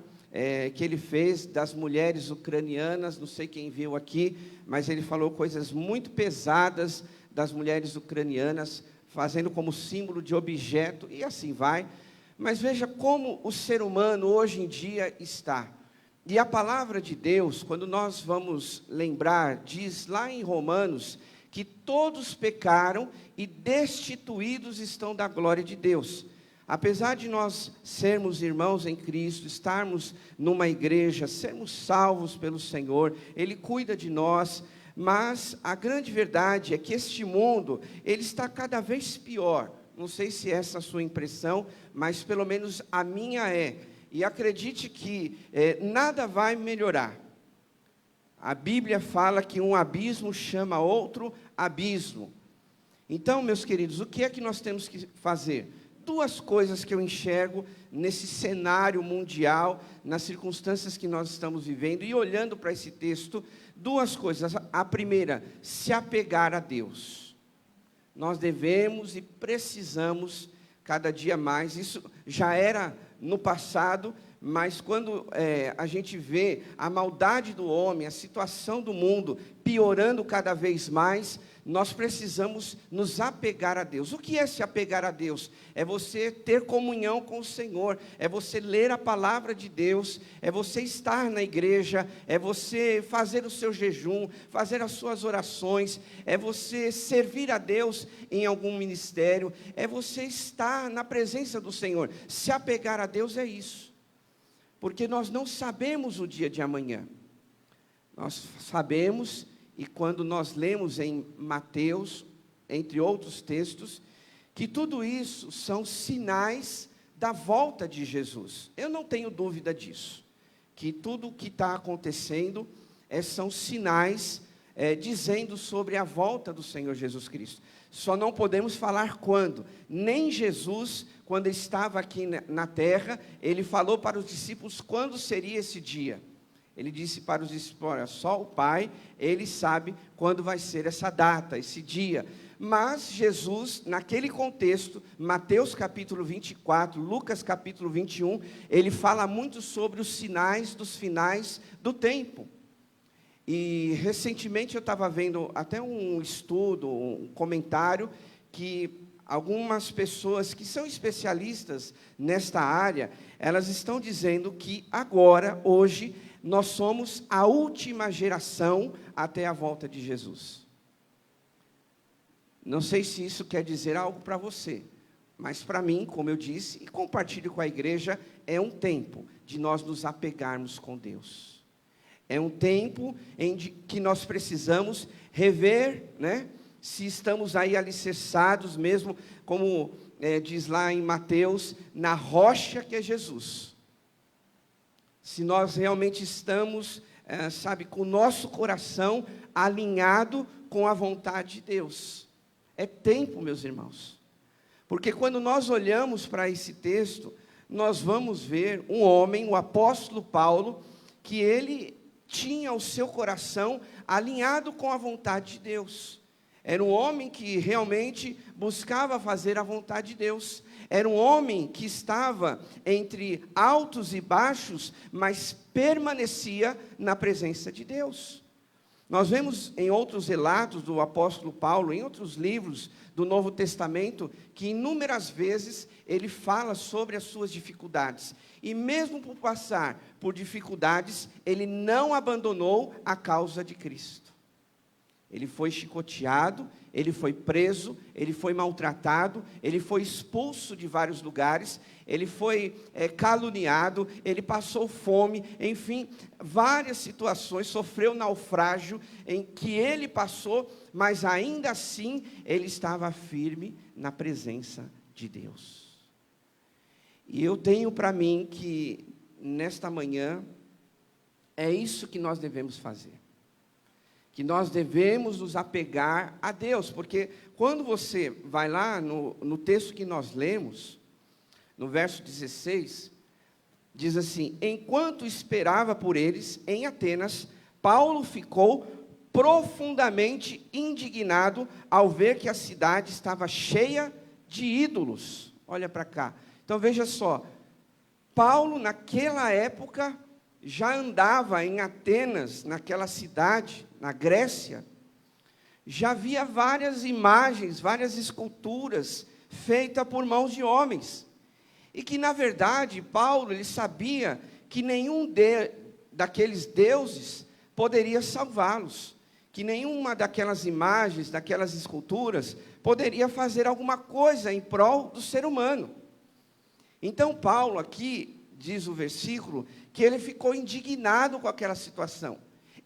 que ele fez das mulheres ucranianas, não sei quem viu aqui, mas ele falou coisas muito pesadas das mulheres ucranianas, fazendo como símbolo de objeto, e assim vai. Mas veja como o ser humano hoje em dia está. E a palavra de Deus, quando nós vamos lembrar, diz lá em Romanos, que todos pecaram e destituídos estão da glória de Deus. Apesar de nós sermos irmãos em Cristo, estarmos numa igreja, sermos salvos pelo Senhor, Ele cuida de nós, mas a grande verdade é que este mundo, ele está cada vez pior. Não sei se essa é a sua impressão, mas pelo menos a minha é. E acredite que nada vai melhorar. A Bíblia fala que um abismo chama outro abismo. Então, meus queridos, o que é que nós temos que fazer? 2 coisas que eu enxergo nesse cenário mundial, nas circunstâncias que nós estamos vivendo, e olhando para esse texto, 2 coisas. A primeira, se apegar a Deus. Nós devemos e precisamos cada dia mais. Isso já era no passado, mas quando a gente vê a maldade do homem, a situação do mundo piorando cada vez mais, nós precisamos nos apegar a Deus. O que é se apegar a Deus? É você ter comunhão com o Senhor, é você ler a palavra de Deus, é você estar na igreja, é você fazer o seu jejum, fazer as suas orações, é você servir a Deus em algum ministério, é você estar na presença do Senhor. Se apegar a Deus é isso. Porque nós não sabemos o dia de amanhã. Nós sabemos, e quando nós lemos em Mateus, entre outros textos, que tudo isso são sinais da volta de Jesus. Eu não tenho dúvida disso, que tudo o que está acontecendo são sinais dizendo sobre a volta do Senhor Jesus Cristo. Só não podemos falar quando. Nem Jesus, quando estava aqui na terra, ele falou para os discípulos quando seria esse dia. Ele disse para os discípulos: olha, só o Pai, Ele sabe quando vai ser essa data, esse dia. Mas Jesus, naquele contexto, Mateus capítulo 24, Lucas capítulo 21, ele fala muito sobre os sinais dos finais do tempo. E recentemente eu estava vendo até um estudo, um comentário, que algumas pessoas que são especialistas nesta área, elas estão dizendo que agora, hoje, nós somos a última geração até a volta de Jesus. Não sei se isso quer dizer algo para você, mas para mim, como eu disse, e compartilho com a igreja, é um tempo de nós nos apegarmos com Deus. É um tempo em que nós precisamos rever, né, se estamos aí alicerçados mesmo, como diz lá em Mateus, na rocha que é Jesus. Se nós realmente estamos sabe, com o nosso coração alinhado com a vontade de Deus. É tempo, meus irmãos. Porque quando nós olhamos para esse texto, nós vamos ver um homem, o apóstolo Paulo, que ele tinha o seu coração alinhado com a vontade de Deus. Era um homem que realmente buscava fazer a vontade de Deus. Era um homem que estava entre altos e baixos, mas permanecia na presença de Deus. Nós vemos em outros relatos do apóstolo Paulo, em outros livros do Novo Testamento, que inúmeras vezes ele fala sobre as suas dificuldades. E mesmo por passar por dificuldades, ele não abandonou a causa de Cristo. Ele foi chicoteado, ele foi preso, ele foi maltratado, ele foi expulso de vários lugares, ele foi caluniado, ele passou fome, enfim, várias situações, sofreu naufrágio em que ele passou, mas ainda assim ele estava firme na presença de Deus. E eu tenho para mim que nesta manhã é isso que nós devemos fazer. Que nós devemos nos apegar a Deus, porque quando você vai lá no texto que nós lemos, no verso 16, diz assim: enquanto esperava por eles em Atenas, Paulo ficou profundamente indignado ao ver que a cidade estava cheia de ídolos. Olha para cá. Então veja só, Paulo naquela época já andava em Atenas, naquela cidade, na Grécia, já havia várias imagens, várias esculturas feitas por mãos de homens. E que, na verdade, Paulo, ele sabia que nenhum daqueles deuses poderia salvá-los. Que nenhuma daquelas imagens, daquelas esculturas, poderia fazer alguma coisa em prol do ser humano. Então, Paulo aqui, diz o versículo, que ele ficou indignado com aquela situação.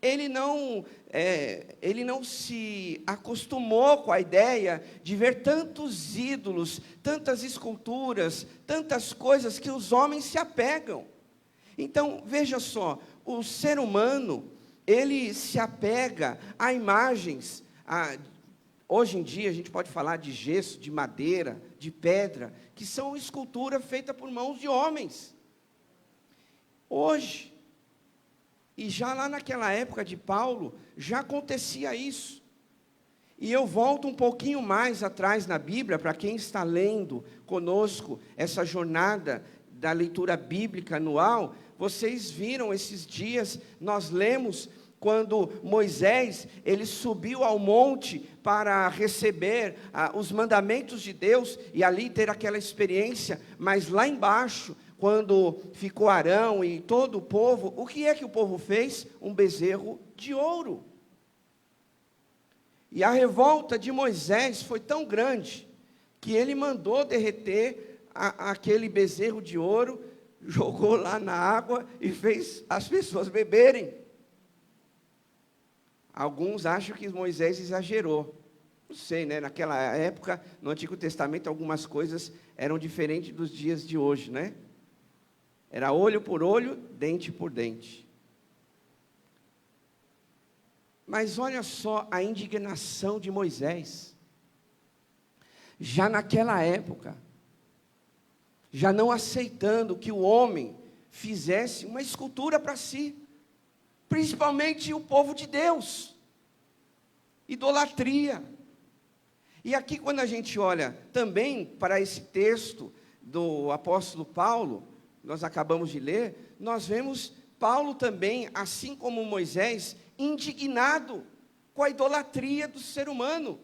Ele não se acostumou com a ideia de ver tantos ídolos, tantas esculturas, tantas coisas que os homens se apegam. Então, veja só, o ser humano, ele se apega a imagens. Hoje em dia, a gente pode falar de gesso, de madeira, de pedra, que são escultura feita por mãos de homens. Hoje, e já lá naquela época de Paulo, já acontecia isso. E eu volto um pouquinho mais atrás na Bíblia, para quem está lendo conosco essa jornada da leitura bíblica anual, vocês viram esses dias, nós lemos quando Moisés, ele subiu ao monte para receber os mandamentos de Deus, e ali ter aquela experiência, mas lá embaixo, quando ficou Arão e todo o povo, o que é que o povo fez? Um bezerro de ouro. E a revolta de Moisés foi tão grande, que ele mandou derreter aquele bezerro de ouro, jogou lá na água e fez as pessoas beberem. Alguns acham que Moisés exagerou. Não sei, né? Naquela época, no Antigo Testamento, algumas coisas eram diferentes dos dias de hoje, né? Era olho por olho, dente por dente. Mas olha só a indignação de Moisés. Já naquela época, já não aceitando que o homem fizesse uma escultura para si, principalmente o povo de Deus. Idolatria. E aqui, quando a gente olha também para esse texto do apóstolo Paulo, nós acabamos de ler, nós vemos Paulo também, assim como Moisés, indignado com a idolatria do ser humano.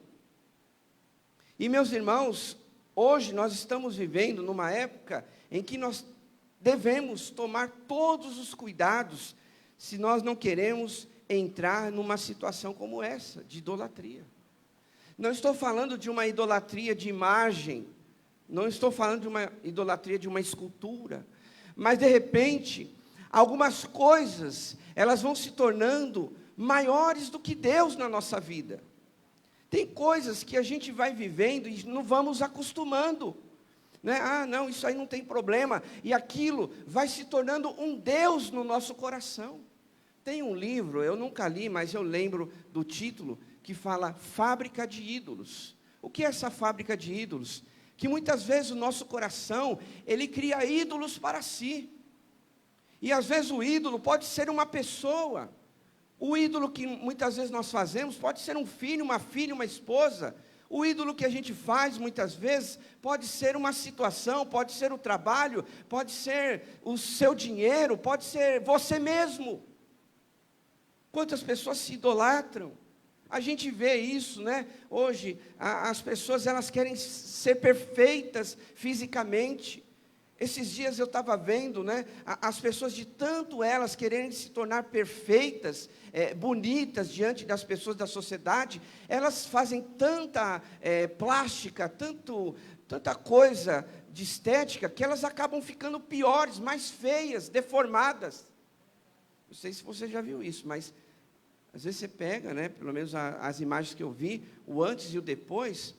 E meus irmãos, hoje nós estamos vivendo numa época em que nós devemos tomar todos os cuidados, se nós não queremos entrar numa situação como essa, de idolatria. Não estou falando de uma idolatria de imagem, não estou falando de uma idolatria de uma escultura, mas de repente, algumas coisas, elas vão se tornando maiores do que Deus na nossa vida. Tem coisas que a gente vai vivendo e não vamos acostumando, né? Ah, não, isso aí não tem problema, e aquilo vai se tornando um Deus no nosso coração. Tem um livro, eu nunca li, mas eu lembro do título, que fala Fábrica de Ídolos. O que é essa fábrica de ídolos? Que muitas vezes o nosso coração, ele cria ídolos para si. E às vezes o ídolo pode ser uma pessoa. O ídolo que muitas vezes nós fazemos pode ser um filho, uma esposa. O ídolo que a gente faz muitas vezes pode ser uma situação, pode ser o trabalho, pode ser o seu dinheiro, pode ser você mesmo. Quantas pessoas se idolatram? A gente vê isso, né? Hoje, as pessoas, elas querem ser perfeitas fisicamente. Esses dias eu estava vendo, né? As pessoas, de tanto elas quererem se tornar perfeitas, bonitas diante das pessoas da sociedade, elas fazem tanta plástica, tanta coisa de estética, que elas acabam ficando piores, mais feias, deformadas. Não sei se você já viu isso, mas às vezes você pega, né, pelo menos as imagens que eu vi, o antes e o depois,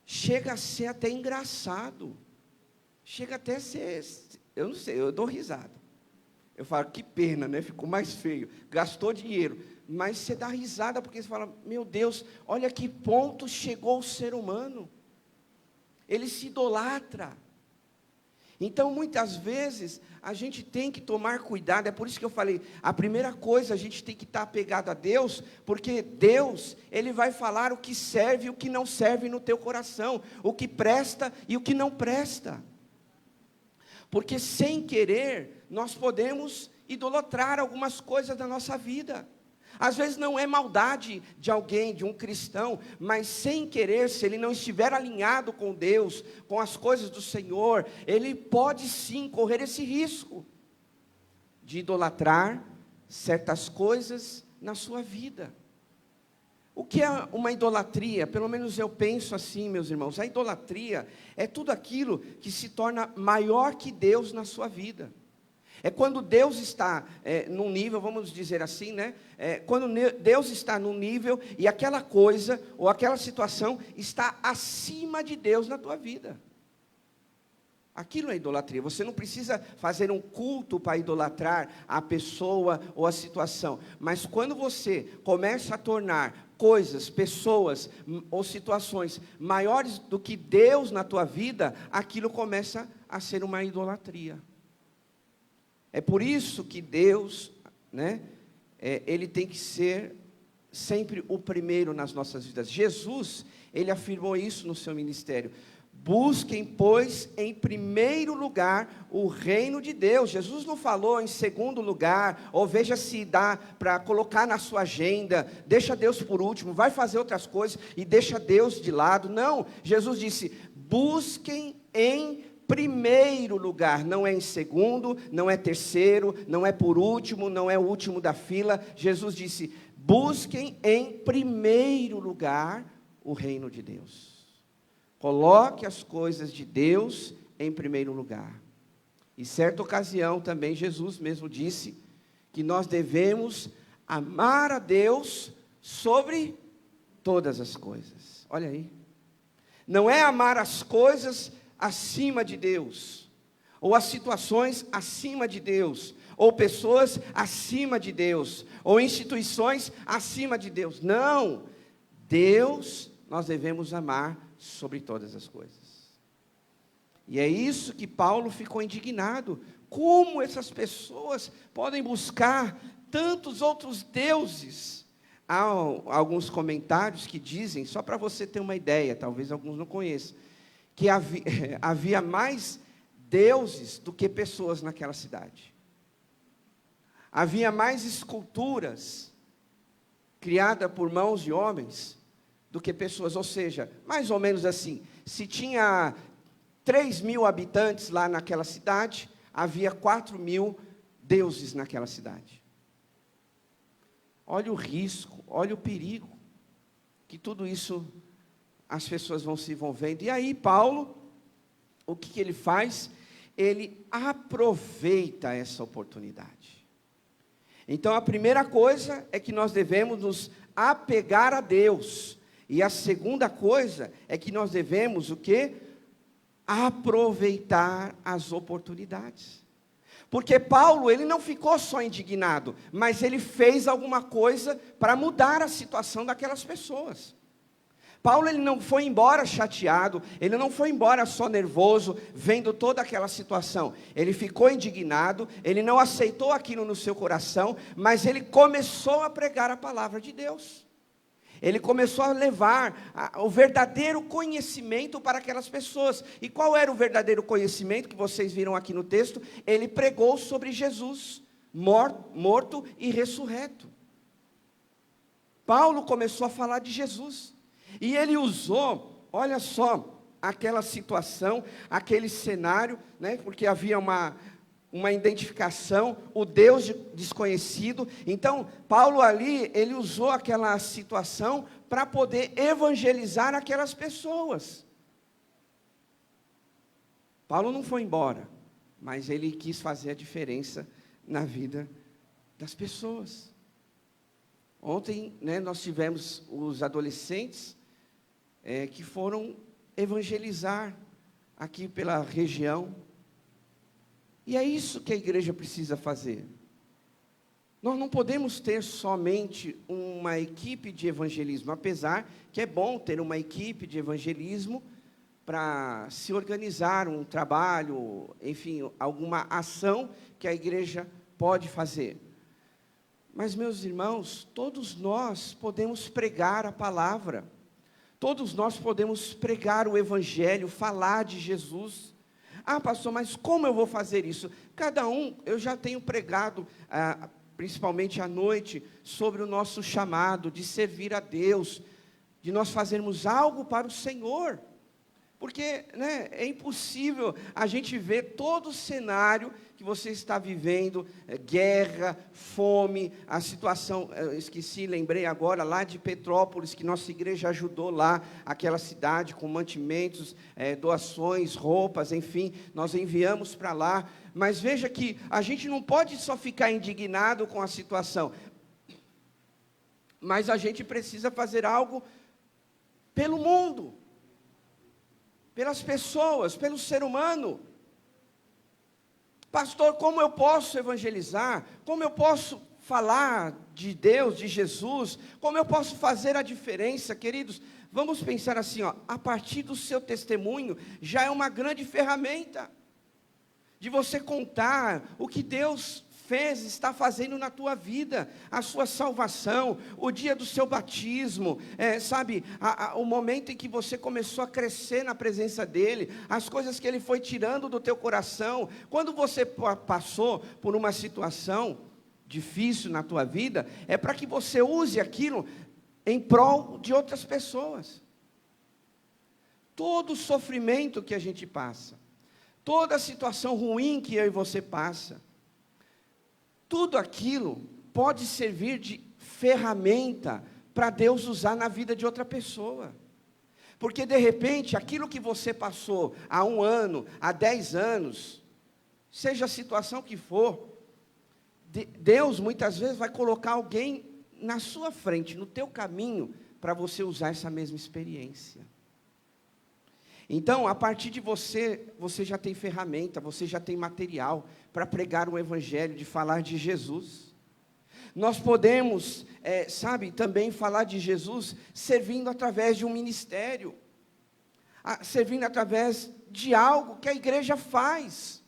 chega a ser até engraçado. Chega até a ser, eu não sei, eu dou risada. Eu falo, que pena, né, ficou mais feio, gastou dinheiro. Mas você dá risada porque você fala, meu Deus, olha que ponto chegou o ser humano. Ele se idolatra. Então, muitas vezes, a gente tem que tomar cuidado, é por isso que eu falei, a primeira coisa, a gente tem que estar apegado a Deus, porque Deus, Ele vai falar o que serve e o que não serve no teu coração, o que presta e o que não presta. Porque sem querer, nós podemos idolatrar algumas coisas da nossa vida. Às vezes não é maldade de alguém, de um cristão, mas sem querer, se ele não estiver alinhado com Deus, com as coisas do Senhor, ele pode sim correr esse risco de idolatrar certas coisas na sua vida. O que é uma idolatria? Pelo menos eu penso assim, meus irmãos, a idolatria é tudo aquilo que se torna maior que Deus na sua vida. É quando Deus está num nível, vamos dizer assim, né? Quando Deus está num nível e aquela coisa ou aquela situação está acima de Deus na tua vida. Aquilo é idolatria. Você não precisa fazer um culto para idolatrar a pessoa ou a situação. Mas quando você começa a tornar coisas, pessoas ou situações maiores do que Deus na tua vida, aquilo começa a ser uma idolatria. É por isso que Deus, né, Ele tem que ser sempre o primeiro nas nossas vidas. Jesus, Ele afirmou isso no seu ministério. Busquem, pois, em primeiro lugar o reino de Deus. Jesus não falou em segundo lugar, ou veja se dá para colocar na sua agenda, deixa Deus por último, vai fazer outras coisas e deixa Deus de lado. Não, Jesus disse, busquem em primeiro lugar, não é em segundo, não é terceiro, não é por último, não é o último da fila. Jesus disse, busquem em primeiro lugar o reino de Deus. Coloque as coisas de Deus em primeiro lugar. Em certa ocasião também Jesus mesmo disse que nós devemos amar a Deus sobre todas as coisas. Olha aí. Não é amar as coisas acima de Deus, ou as situações acima de Deus, ou pessoas acima de Deus, ou instituições acima de Deus. Não, Deus nós devemos amar sobre todas as coisas. E é isso que Paulo ficou indignado. Como essas pessoas podem buscar tantos outros deuses? Há alguns comentários que dizem, só para você ter uma ideia, talvez alguns não conheçam, que havia mais deuses do que pessoas naquela cidade. Havia mais esculturas criadas por mãos de homens do que pessoas. Ou seja, mais ou menos assim, se tinha 3.000 habitantes lá naquela cidade, havia 4.000 deuses naquela cidade. Olha o risco, olha o perigo, que tudo isso as pessoas vão se envolvendo. E aí Paulo, o que ele faz? Ele aproveita essa oportunidade. Então a primeira coisa é que nós devemos nos apegar a Deus. E a segunda coisa é que nós devemos o quê? Aproveitar as oportunidades. Porque Paulo, ele não ficou só indignado, mas ele fez alguma coisa para mudar a situação daquelas pessoas. Paulo, ele não foi embora chateado, ele não foi embora só nervoso, vendo toda aquela situação. Ele ficou indignado, ele não aceitou aquilo no seu coração, mas ele começou a pregar a palavra de Deus. Ele começou a levar o verdadeiro conhecimento para aquelas pessoas. E qual era o verdadeiro conhecimento que vocês viram aqui no texto? Ele pregou sobre Jesus, morto e ressurreto. Paulo começou a falar de Jesus. E ele usou, olha só, aquela situação, aquele cenário, né, porque havia uma identificação, o Deus desconhecido. Então, Paulo ali, ele usou aquela situação para poder evangelizar aquelas pessoas. Paulo não foi embora, mas ele quis fazer a diferença na vida das pessoas. Ontem, né, nós tivemos os adolescentes que foram evangelizar aqui pela região. E é isso que a igreja precisa fazer. Nós não podemos ter somente uma equipe de evangelismo, apesar que é bom ter uma equipe de evangelismo para se organizar um trabalho, enfim, alguma ação que a igreja pode fazer. Mas, meus irmãos, todos nós podemos pregar a palavra, todos nós podemos pregar o evangelho, falar de Jesus. Ah, pastor, mas como eu vou fazer isso? Cada um, eu já tenho pregado, principalmente à noite, sobre o nosso chamado de servir a Deus, de nós fazermos algo para o Senhor. Porque, né, é impossível a gente ver todo o cenário que você está vivendo, guerra, fome, a situação, lembrei agora, lá de Petrópolis, que nossa igreja ajudou lá, aquela cidade, com mantimentos, doações, roupas, enfim, nós enviamos para lá. Mas veja que a gente não pode só ficar indignado com a situação, mas a gente precisa fazer algo pelo mundo, pelas pessoas, pelo ser humano. Pastor, como eu posso evangelizar? Como eu posso falar de Deus, de Jesus? Como eu posso fazer a diferença? Queridos, vamos pensar assim, ó, a partir do seu testemunho, já é uma grande ferramenta, de você contar o que Deus fez, está fazendo na tua vida, a sua salvação, o dia do seu batismo, o momento em que você começou a crescer na presença dEle, as coisas que Ele foi tirando do teu coração, quando você passou por uma situação difícil na tua vida, é para que você use aquilo em prol de outras pessoas. Todo o sofrimento que a gente passa, toda a situação ruim que eu e você passa, tudo aquilo pode servir de ferramenta para Deus usar na vida de outra pessoa. Porque de repente, aquilo que você passou há 1 ano, há 10 anos, seja a situação que for, Deus muitas vezes vai colocar alguém na sua frente, no teu caminho, para você usar essa mesma experiência. Então, a partir de você já tem ferramenta, você já tem material para pregar o evangelho, de falar de Jesus. Nós podemos, também falar de Jesus servindo através de um ministério, servindo através de algo que a igreja faz.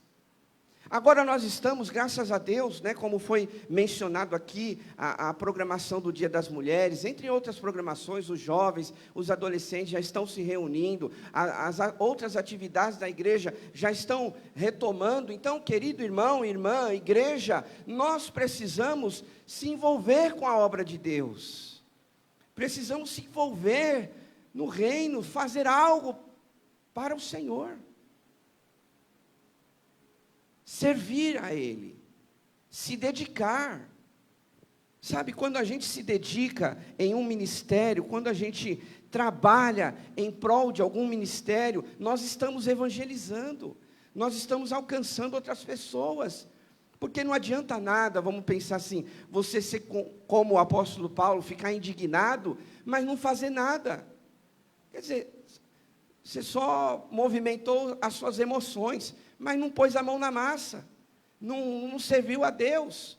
Agora nós estamos, graças a Deus, né, como foi mencionado aqui, a programação do Dia das Mulheres, entre outras programações, os jovens, os adolescentes já estão se reunindo, as outras atividades da igreja já estão retomando. Então, querido irmão, irmã, igreja, nós precisamos se envolver com a obra de Deus, precisamos se envolver no reino, fazer algo para o Senhor. Servir a Ele, se dedicar. Sabe, quando a gente se dedica em um ministério, quando a gente trabalha em prol de algum ministério, nós estamos evangelizando, nós estamos alcançando outras pessoas. Porque não adianta nada, vamos pensar assim, você ser como o apóstolo Paulo, ficar indignado, mas não fazer nada. Quer dizer, você só movimentou as suas emoções, mas não pôs a mão na massa. não serviu a Deus.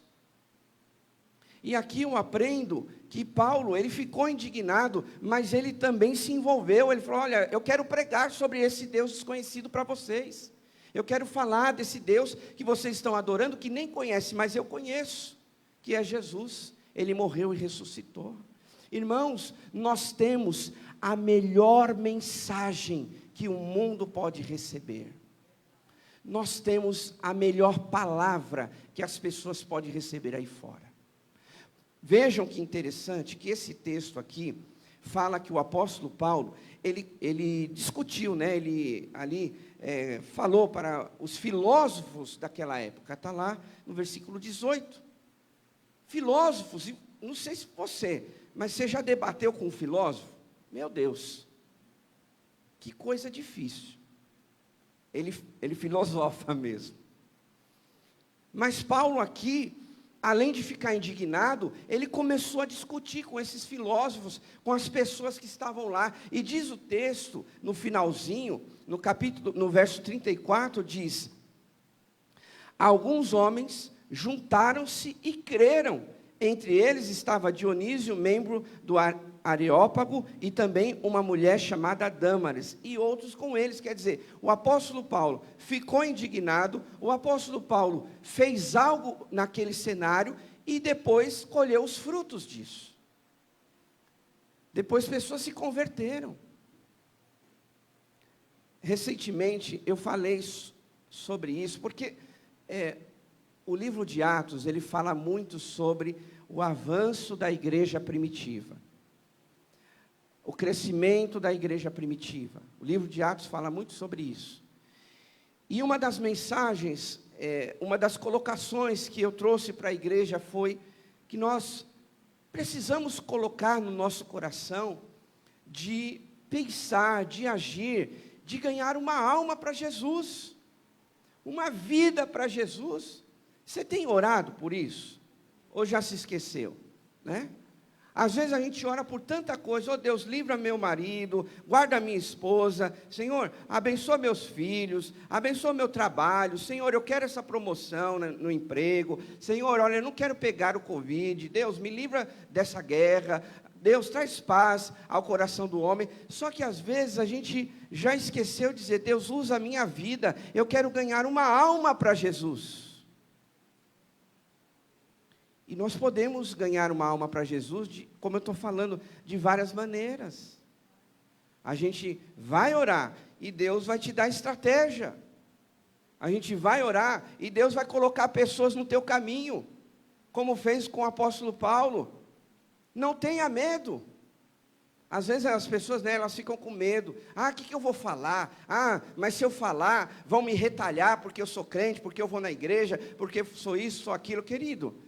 E aqui eu aprendo que Paulo, ele ficou indignado, mas ele também se envolveu. Ele falou, olha, eu quero pregar sobre esse Deus desconhecido para vocês. Eu quero falar desse Deus que vocês estão adorando, que nem conhecem, mas eu conheço, que é Jesus. Ele morreu e ressuscitou. Irmãos, nós temos a melhor mensagem que o mundo pode receber. Nós temos a melhor palavra que as pessoas podem receber aí fora. Vejam que interessante que esse texto aqui fala que o apóstolo Paulo, ele discutiu, né? Ele ali falou para os filósofos daquela época, está lá no versículo 18. Filósofos, não sei se você, mas você já debateu com um filósofo? Meu Deus, que coisa difícil. Ele filosofa mesmo. Mas Paulo aqui, além de ficar indignado, ele começou a discutir com esses filósofos, com as pessoas que estavam lá. E diz o texto, no finalzinho, no verso 34, diz: alguns homens juntaram-se e creram. Entre eles estava Dionísio, membro do Areópago, e também uma mulher chamada Dâmaris, e outros com eles. Quer dizer, o apóstolo Paulo ficou indignado, o apóstolo Paulo fez algo naquele cenário, e depois colheu os frutos disso. Depois pessoas se converteram. Recentemente eu falei sobre isso, porque o livro de Atos, ele fala muito sobre o avanço da igreja primitiva. O crescimento da igreja primitiva. O livro de Atos fala muito sobre isso. E uma das mensagens, uma das colocações que eu trouxe para a igreja foi que nós precisamos colocar no nosso coração de pensar, de agir, de ganhar uma alma para Jesus, uma vida para Jesus. Você tem orado por isso? Ou já se esqueceu? Né? Às vezes a gente ora por tanta coisa. Oh Deus, livra meu marido, guarda minha esposa. Senhor, abençoa meus filhos, abençoa meu trabalho. Senhor, eu quero essa promoção no emprego. Senhor, olha, eu não quero pegar o Covid. Deus, me livra dessa guerra. Deus, traz paz ao coração do homem. Só que às vezes a gente já esqueceu de dizer: Deus, usa a minha vida. Eu quero ganhar uma alma para Jesus. E nós podemos ganhar uma alma para Jesus, como eu estou falando, de várias maneiras. A gente vai orar e Deus vai te dar estratégia. A gente vai orar e Deus vai colocar pessoas no teu caminho, como fez com o apóstolo Paulo. Não tenha medo. Às vezes as pessoas, né, elas ficam com medo. O que eu vou falar? Mas se eu falar, vão me retalhar porque eu sou crente, porque eu vou na igreja, porque eu sou isso, sou aquilo. Querido,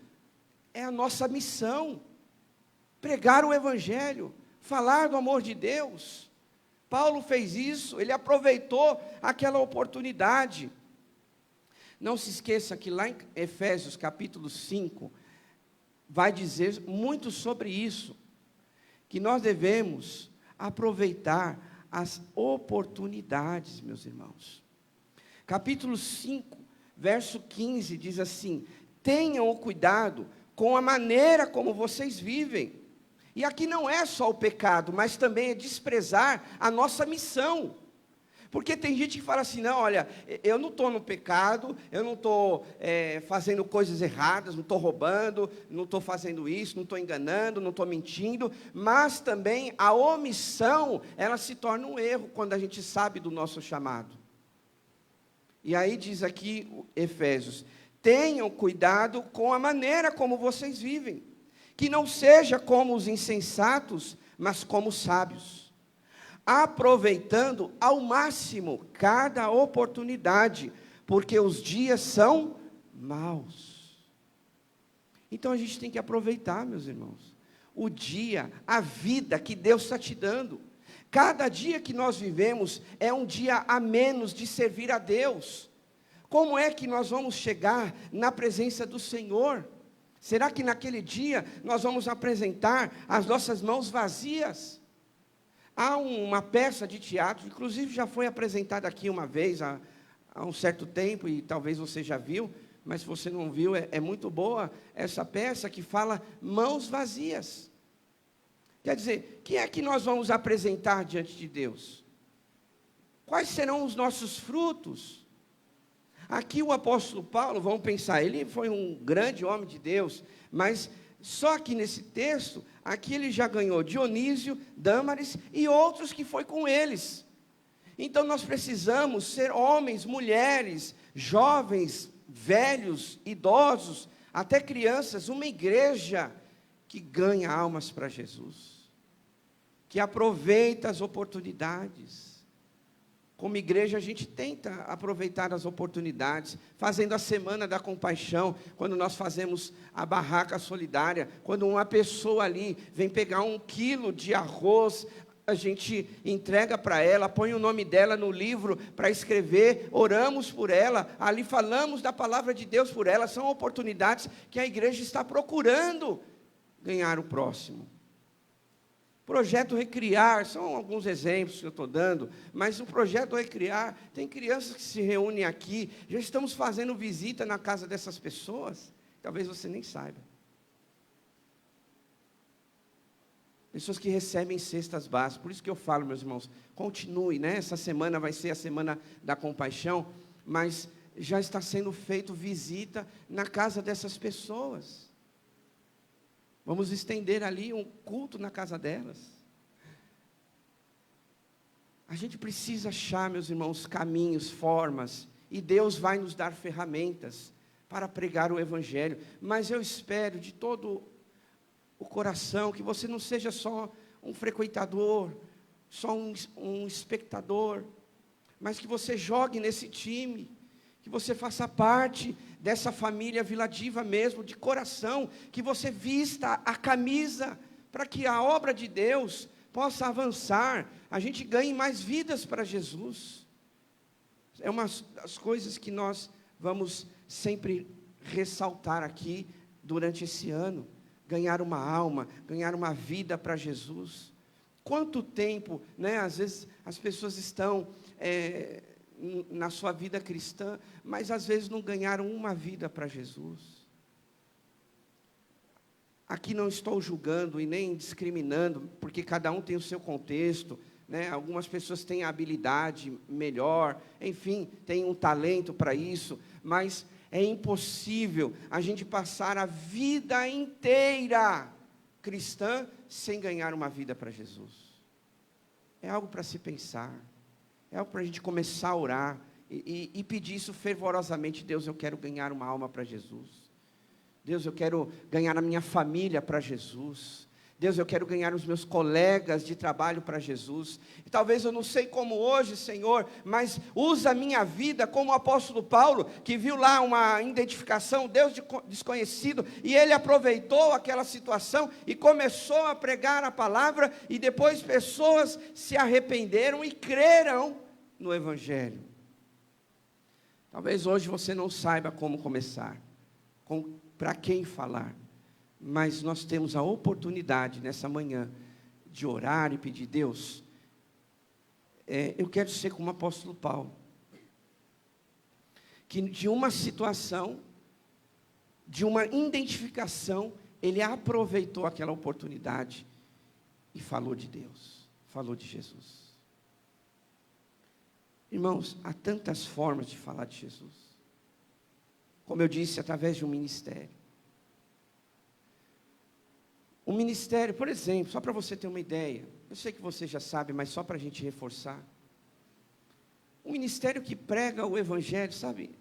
é a nossa missão, pregar o Evangelho, falar do amor de Deus. Paulo fez isso, ele aproveitou aquela oportunidade. Não se esqueça que lá em Efésios capítulo 5, vai dizer muito sobre isso, que nós devemos aproveitar as oportunidades, meus irmãos. Capítulo 5, verso 15, diz assim: tenham o cuidado com a maneira como vocês vivem. E aqui não é só o pecado, mas também é desprezar a nossa missão. Porque tem gente que fala assim: não, olha, eu não estou no pecado, eu não estou fazendo coisas erradas, não estou roubando, não estou fazendo isso, não estou enganando, não estou mentindo, mas também a omissão, ela se torna um erro quando a gente sabe do nosso chamado. E aí diz aqui Efésios: tenham cuidado com a maneira como vocês vivem, que não seja como os insensatos, mas como os sábios, aproveitando ao máximo cada oportunidade, porque os dias são maus. Então a gente tem que aproveitar, meus irmãos, o dia, a vida que Deus está te dando. Cada dia que nós vivemos é um dia a menos de servir a Deus. Como é que nós vamos chegar na presença do Senhor? Será que naquele dia nós vamos apresentar as nossas mãos vazias? Há uma peça de teatro, inclusive já foi apresentada aqui uma vez, há um certo tempo, e talvez você já viu, mas se você não viu, é muito boa essa peça que fala mãos vazias. Quer dizer, o que é que nós vamos apresentar diante de Deus? Quais serão os nossos frutos? Aqui o apóstolo Paulo, vamos pensar, ele foi um grande homem de Deus, mas só que nesse texto, aqui ele já ganhou Dionísio, Dâmaris e outros que foi com eles. Então nós precisamos ser homens, mulheres, jovens, velhos, idosos, até crianças, uma igreja que ganha almas para Jesus, que aproveita as oportunidades. Como igreja, a gente tenta aproveitar as oportunidades, fazendo a Semana da Compaixão, quando nós fazemos a barraca solidária, quando uma pessoa ali vem pegar 1 quilo de arroz, a gente entrega para ela, põe o nome dela no livro para escrever, oramos por ela, ali falamos da palavra de Deus por ela, são oportunidades que a igreja está procurando ganhar o próximo. Projeto Recriar, são alguns exemplos que eu estou dando, mas o Projeto Recriar, tem crianças que se reúnem aqui, já estamos fazendo visita na casa dessas pessoas, talvez você nem saiba. Pessoas que recebem cestas básicas, por isso que eu falo, meus irmãos, continue, né? Essa semana vai ser a Semana da Compaixão, mas já está sendo feito visita na casa dessas pessoas. Vamos estender ali um culto na casa delas. A gente precisa achar, meus irmãos, caminhos, formas, e Deus vai nos dar ferramentas para pregar o Evangelho. Mas eu espero de todo o coração que você não seja só um frequentador, só um espectador, mas que você jogue nesse time, que você faça parte dessa família Vila Diva mesmo, de coração, que você vista a camisa, para que a obra de Deus possa avançar, a gente ganhe mais vidas para Jesus. É uma das coisas que nós vamos sempre ressaltar aqui, durante esse ano, ganhar uma alma, ganhar uma vida para Jesus. Quanto tempo, né, às vezes as pessoas estão na sua vida cristã, mas às vezes não ganharam uma vida para Jesus. Aqui não estou julgando e nem discriminando, porque cada um tem o seu contexto, né? Algumas pessoas têm a habilidade melhor, enfim, têm um talento para isso, mas é impossível a gente passar a vida inteira cristã sem ganhar uma vida para Jesus. É algo para se pensar. É algo para a gente começar a orar e pedir isso fervorosamente. Deus, eu quero ganhar uma alma para Jesus. Deus, eu quero ganhar a minha família para Jesus. Deus, eu quero ganhar os meus colegas de trabalho para Jesus. E talvez eu não sei como hoje, Senhor, mas usa a minha vida como o apóstolo Paulo, que viu lá uma identificação, Deus desconhecido, e ele aproveitou aquela situação e começou a pregar a palavra, e depois pessoas se arrependeram e creram no Evangelho. Talvez hoje você não saiba como começar, para quem falar, mas nós temos a oportunidade nessa manhã de orar e pedir: Deus, eu quero ser como o apóstolo Paulo, que de uma situação, de uma identificação, ele aproveitou aquela oportunidade e falou de Deus, falou de Jesus. Irmãos, há tantas formas de falar de Jesus, como eu disse, através de um ministério. Um ministério, por exemplo, só para você ter uma ideia, eu sei que você já sabe, mas só para a gente reforçar. Um ministério que prega o Evangelho, sabe?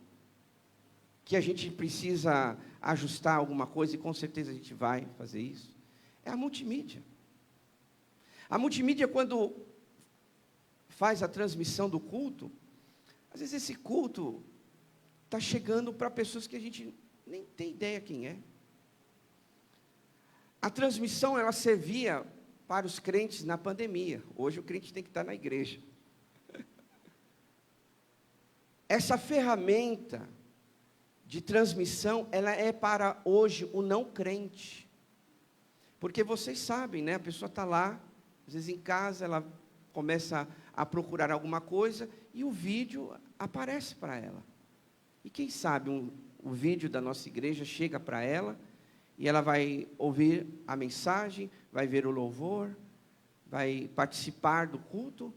Que a gente precisa ajustar alguma coisa, e com certeza a gente vai fazer isso. É a multimídia. A multimídia, quando faz a transmissão do culto, às vezes esse culto está chegando para pessoas que a gente nem tem ideia quem é. A transmissão, ela servia para os crentes na pandemia. Hoje o crente tem que estar na igreja. Essa ferramenta de transmissão, ela é para hoje o não crente. Porque vocês sabem, né? A pessoa está lá, às vezes em casa, ela começa a procurar alguma coisa e o vídeo aparece para ela. E quem sabe o vídeo da nossa igreja chega para ela, e ela vai ouvir a mensagem, vai ver o louvor, vai participar do culto,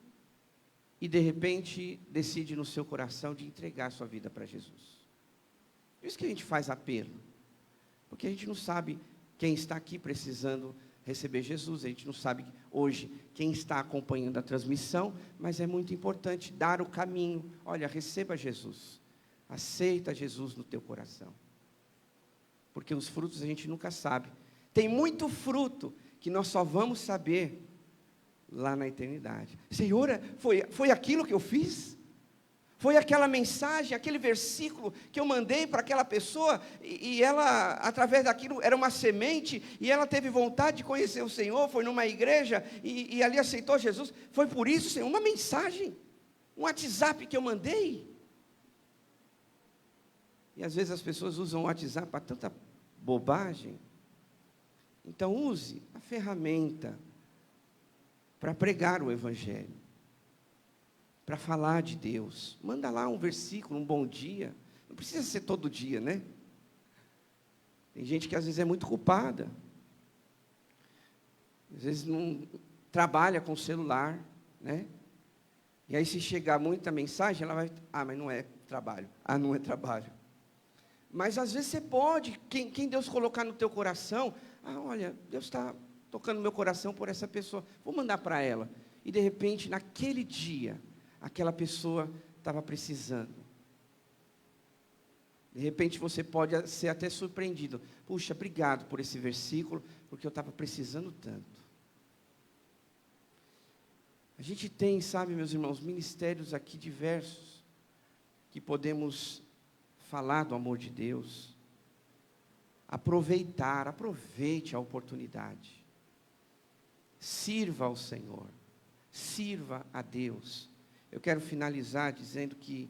e de repente decide no seu coração de entregar sua vida para Jesus. Por isso que a gente faz apelo, porque a gente não sabe quem está aqui precisando receber Jesus, a gente não sabe hoje quem está acompanhando a transmissão, mas é muito importante dar o caminho. Olha, receba Jesus, aceita Jesus no teu coração, porque os frutos a gente nunca sabe. Tem muito fruto que nós só vamos saber lá na eternidade. Senhor, foi aquilo que eu fiz? Foi aquela mensagem, aquele versículo que eu mandei para aquela pessoa, e ela, através daquilo, era uma semente, e ela teve vontade de conhecer o Senhor, foi numa igreja, e ali aceitou Jesus. Foi por isso, Senhor, uma mensagem, um WhatsApp que eu mandei. E às vezes as pessoas usam o WhatsApp para tanta bobagem. Então use a ferramenta para pregar o Evangelho, para falar de Deus. Manda lá um versículo, um bom dia. Não precisa ser todo dia, né? Tem gente que às vezes é muito culpada. Às vezes não trabalha com o celular, né? E aí se chegar muita mensagem, ela vai... mas não é trabalho. Não é trabalho. Mas às vezes você pode, quem Deus colocar no teu coração, olha, Deus está tocando no meu coração por essa pessoa, vou mandar para ela. E de repente, naquele dia, aquela pessoa estava precisando. De repente você pode ser até surpreendido. Puxa, obrigado por esse versículo, porque eu estava precisando tanto. A gente tem, sabe, meus irmãos, ministérios aqui diversos, que podemos falar do amor de Deus. Aproveite a oportunidade. Sirva ao Senhor, sirva a Deus. Eu quero finalizar dizendo que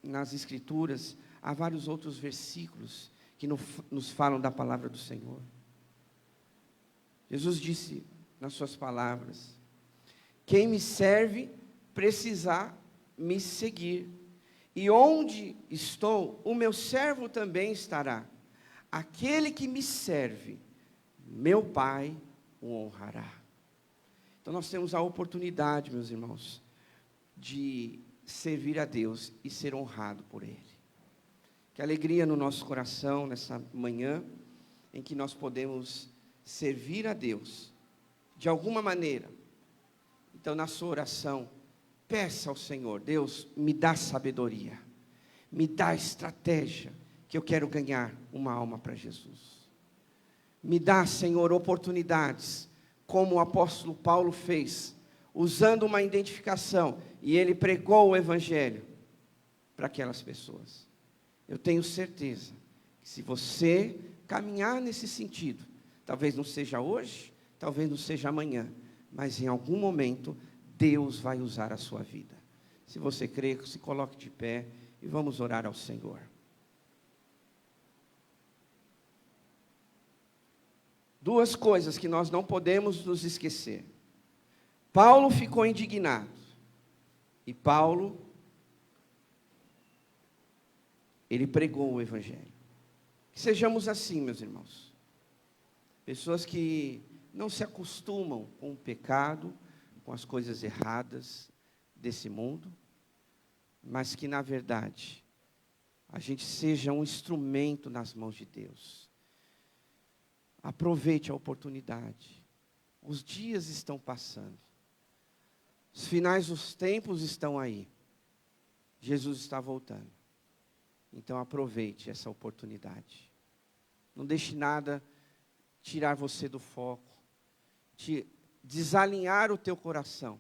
nas Escrituras há vários outros versículos que nos falam da palavra do Senhor. Jesus disse nas suas palavras: quem me serve precisar me seguir, e onde estou, o meu servo também estará. Aquele que me serve, meu Pai o honrará. Então nós temos a oportunidade, meus irmãos, de servir a Deus e ser honrado por Ele. Que alegria no nosso coração nessa manhã, em que nós podemos servir a Deus, de alguma maneira. Então na sua oração, peça ao Senhor: Deus, me dá sabedoria, me dá estratégia, que eu quero ganhar uma alma para Jesus. Me dá, Senhor, oportunidades, como o apóstolo Paulo fez, usando uma identificação, e ele pregou o Evangelho para aquelas pessoas. Eu tenho certeza que se você caminhar nesse sentido, talvez não seja hoje, talvez não seja amanhã, mas em algum momento, Deus vai usar a sua vida. Se você crê, se coloque de pé e vamos orar ao Senhor. Duas coisas que nós não podemos nos esquecer. Paulo ficou indignado. E Paulo, ele pregou o Evangelho. Que sejamos assim, meus irmãos. Pessoas que não se acostumam com o pecado, com as coisas erradas desse mundo, mas que, na verdade, a gente seja um instrumento nas mãos de Deus. Aproveite a oportunidade. Os dias estão passando. Os finais dos tempos estão aí. Jesus está voltando. Então aproveite essa oportunidade. Não deixe nada tirar você do foco, desalinhar o teu coração,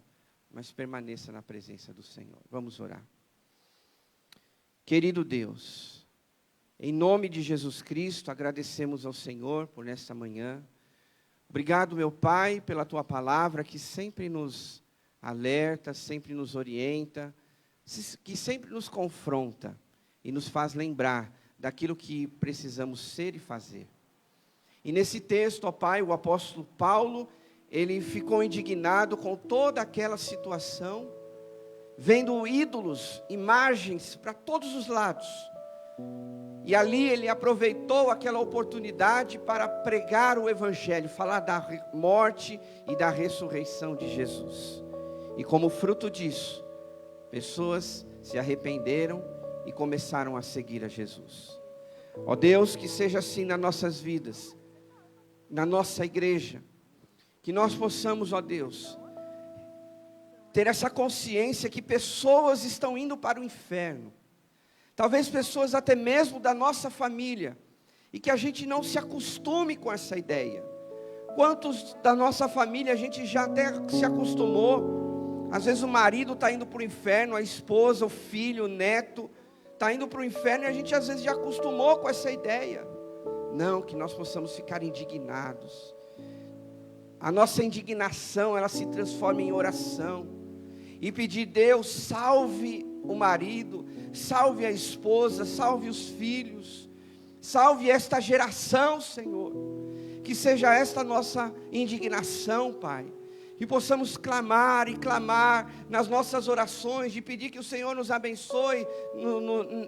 mas permaneça na presença do Senhor. Vamos orar. Querido Deus, em nome de Jesus Cristo, agradecemos ao Senhor por nesta manhã. Obrigado, meu Pai, pela Tua palavra que sempre nos alerta, sempre nos orienta, que sempre nos confronta e nos faz lembrar daquilo que precisamos ser e fazer. E nesse texto, ó Pai, o apóstolo Paulo, ele ficou indignado com toda aquela situação, vendo ídolos, imagens para todos os lados, E ali ele aproveitou aquela oportunidade para pregar o Evangelho, falar da morte e da ressurreição de Jesus. E como fruto disso, pessoas se arrependeram e começaram a seguir a Jesus. Ó Deus, que seja assim nas nossas vidas, na nossa igreja, que nós possamos, ó Deus, ter essa consciência que pessoas estão indo para o inferno. Talvez pessoas até mesmo da nossa família, e que a gente não se acostume com essa ideia. Quantos da nossa família a gente já até se acostumou? Às vezes o marido está indo para o inferno, a esposa, o filho, o neto, está indo para o inferno e a gente às vezes já acostumou com essa ideia. Não, que nós possamos ficar indignados. A nossa indignação, ela se transforma em oração. E pedir, Deus, salve o marido, salve a esposa, salve os filhos, salve esta geração, Senhor. Que seja esta nossa indignação, Pai. Que possamos clamar e clamar nas nossas orações, de pedir que o Senhor nos abençoe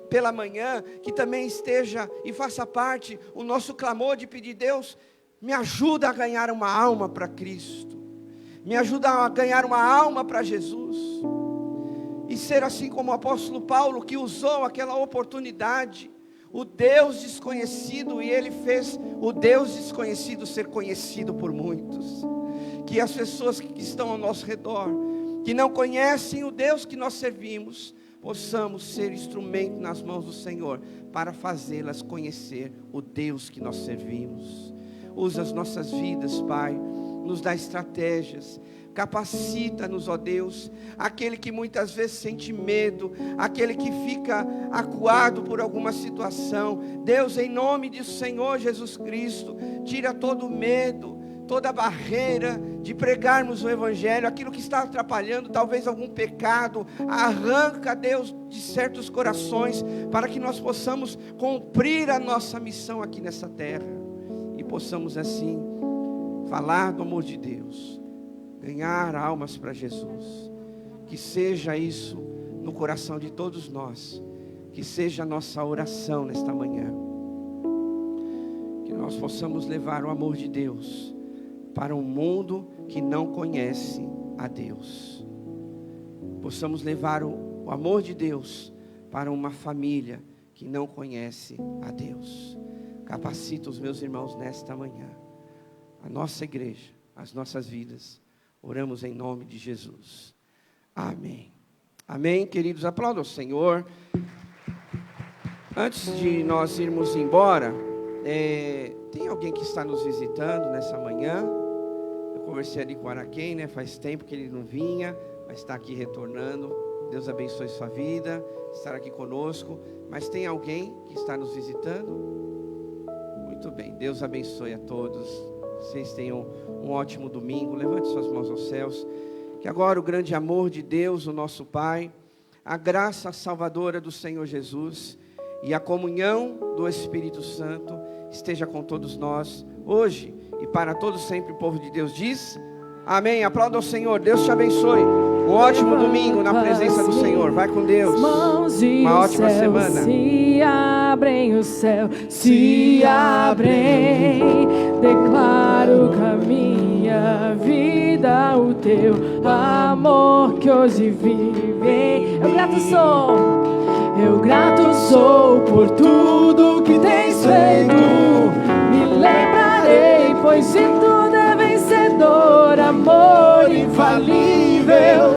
pela manhã, que também esteja e faça parte o nosso clamor de pedir, Deus, me ajuda a ganhar uma alma para Cristo, me ajuda a ganhar uma alma para Jesus, e ser assim como o apóstolo Paulo, que usou aquela oportunidade, o Deus desconhecido, e ele fez o Deus desconhecido ser conhecido por muitos. Que as pessoas que estão ao nosso redor, que não conhecem o Deus que nós servimos, possamos ser instrumento nas mãos do Senhor, para fazê-las conhecer o Deus que nós servimos. Usa as nossas vidas, Pai, nos dá estratégias, capacita-nos, ó Deus, aquele que muitas vezes sente medo, aquele que fica acuado por alguma situação, Deus, em nome do Senhor Jesus Cristo, tira todo o medo, toda barreira de pregarmos o Evangelho, aquilo que está atrapalhando, talvez algum pecado, arranca, Deus, de certos corações, para que nós possamos cumprir a nossa missão aqui nessa terra, e possamos assim, falar do amor de Deus, ganhar almas para Jesus. Que seja isso no coração de todos nós, que seja a nossa oração nesta manhã, que nós possamos levar o amor de Deus para um mundo que não conhece a Deus. Possamos levar o amor de Deus para uma família que não conhece a Deus. Capacita os meus irmãos nesta manhã, a nossa igreja, as nossas vidas. Oramos em nome de Jesus. Amém. Amém, queridos. Aplaudam o Senhor. Antes de nós irmos embora, tem alguém que está nos visitando nessa manhã? Eu conversei ali com o Araquém, né? Faz tempo que ele não vinha, mas está aqui retornando. Deus abençoe sua vida, estar aqui conosco. Mas tem alguém que está nos visitando? Muito bem, Deus abençoe a todos. Vocês tenham um ótimo domingo. Levante suas mãos aos céus. Que agora o grande amor de Deus, o nosso Pai, a graça salvadora do Senhor Jesus e a comunhão do Espírito Santo esteja com todos nós, hoje e para todos sempre. O povo de Deus diz amém. Aplauda ao Senhor. Deus te abençoe. Um ótimo domingo na presença do Senhor. Vai com Deus. Uma ótima semana. Se abrem o céu, se abrem. Declaro caminha vida o teu amor que hoje vive. Eu grato sou por tu